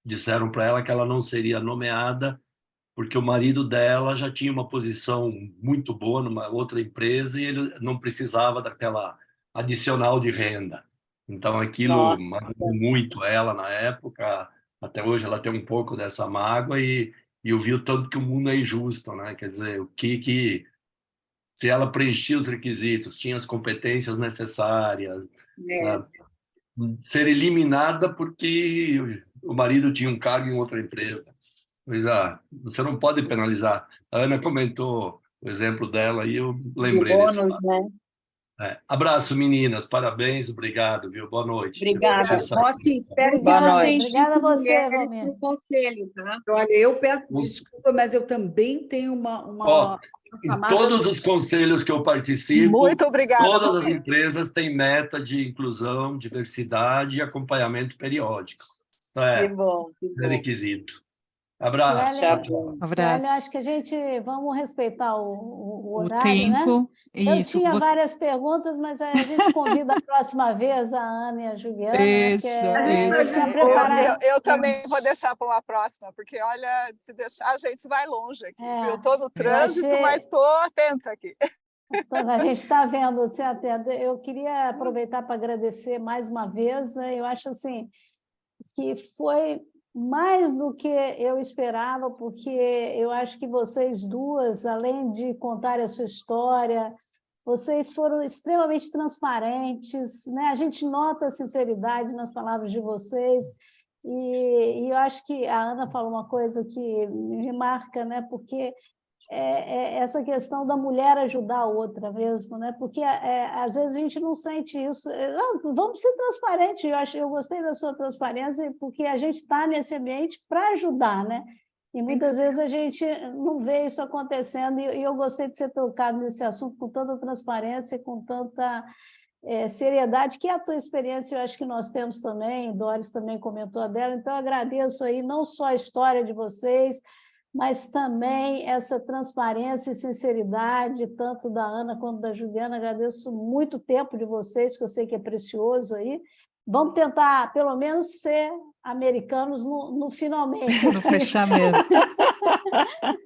disseram para ela que ela não seria nomeada porque o marido dela já tinha uma posição muito boa numa outra empresa e ele não precisava daquela adicional de renda. Então, aquilo
Nossa,
magoou muito ela na época, até hoje ela tem um pouco dessa mágoa e eu vi o tanto que o mundo é injusto, né? Quer dizer, se ela preenchia os requisitos, tinha as competências necessárias, né? Ser eliminada porque o marido tinha um cargo em outra empresa. Pois você não pode penalizar. A Ana comentou o exemplo dela e eu
do
lembrei desse
bônus,
fato.
né?
Abraço, meninas. Parabéns, obrigado, viu? Boa noite.
Obrigada. Rossi, espero que
Boa
vocês
noite.
Obrigada a
cinco
você,
mulheres
Valmir.
no conselho, tá?
Olha, eu peço desculpa, mas eu também tenho
Ó,
uma
em
chamada.
todos os conselhos que eu participo,
Muito obrigada,
todas as
Valmir.
empresas têm meta de inclusão, diversidade e acompanhamento periódico. Isso
Que
é
bom, que bom.
requisito. Abraço.
Suelen,
Tá
Tchau, tchau.
bom.
Abraço.
Acho que vamos respeitar o
O
horário, né?
tempo,
Eu
isso.
tinha várias perguntas, mas a gente convida a próxima vez a Ana e a Juliana, né? Porque eu
Isso.
tinha preparado.
Eu também vou deixar para uma próxima, porque, olha, se deixar, a gente vai longe aqui.
É,
Eu estou no
eu
trânsito,
achei-
mas estou atenta aqui.
Então, a gente está vendo, você atenta. Eu queria aproveitar para agradecer mais uma vez, né? Eu acho assim que foi mais do que eu esperava, porque eu acho que vocês duas, além de contar a sua história, vocês foram extremamente transparentes, né? A gente nota a sinceridade nas palavras de vocês, e eu acho que a Ana falou uma coisa que me marca, né? Porque essa questão da mulher ajudar a outra mesmo, né? Porque às vezes a gente não sente isso. Não, vamos ser transparentes. Eu gostei da sua transparência porque a gente está nesse ambiente para ajudar, né? E muitas vezes a gente não vê isso acontecendo. E eu gostei de ser tocado nesse assunto com tanta transparência, com tanta seriedade, que é a tua experiência, eu acho que nós temos também. Doris também comentou a dela. Então, eu agradeço aí não só a história de vocês, mas também essa transparência e sinceridade, tanto da Ana quanto da Juliana. Agradeço muito o tempo de vocês, que eu sei que é precioso aí. Vamos tentar, pelo menos, ser americanos no finalmente.
No fechamento.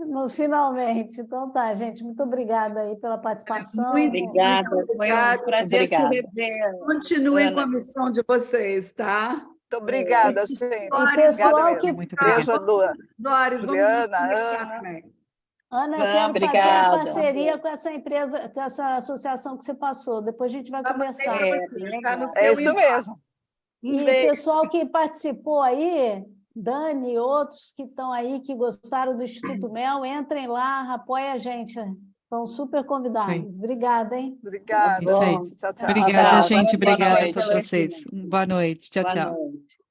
No finalmente. Então tá, gente, muito obrigada aí pela participação.
Obrigada, foi um prazer te rever.
Continuem com a
Ana.
missão de vocês, tá?
Muito obrigada, gente.
E
Obrigada
pessoal
mesmo.
que...
Muito obrigada.
Beijo, Lua.
Doris, vamos
Juliana,
conversar
Ana.
também.
Ana, eu
Vamos,
quero fazer a
obrigada.
parceria com essa empresa, com essa associação que você passou. Depois a gente vai conversar.
bem
Tá no
legal.
seu
É isso
e-mail.
mesmo.
Um
E
beijo.
pessoal que participou aí, Dani e outros que estão aí, que gostaram do Instituto Mel, entrem lá, apoiem a gente. Estão super convidados. Obrigada, hein?
Obrigada,
Isso aí.
gente. Tchau, tchau.
Obrigada,
Abraço.
gente.
Boa
Obrigada a
noite.
todos vocês. Boa noite. Tchau,
Boa
tchau.
noite.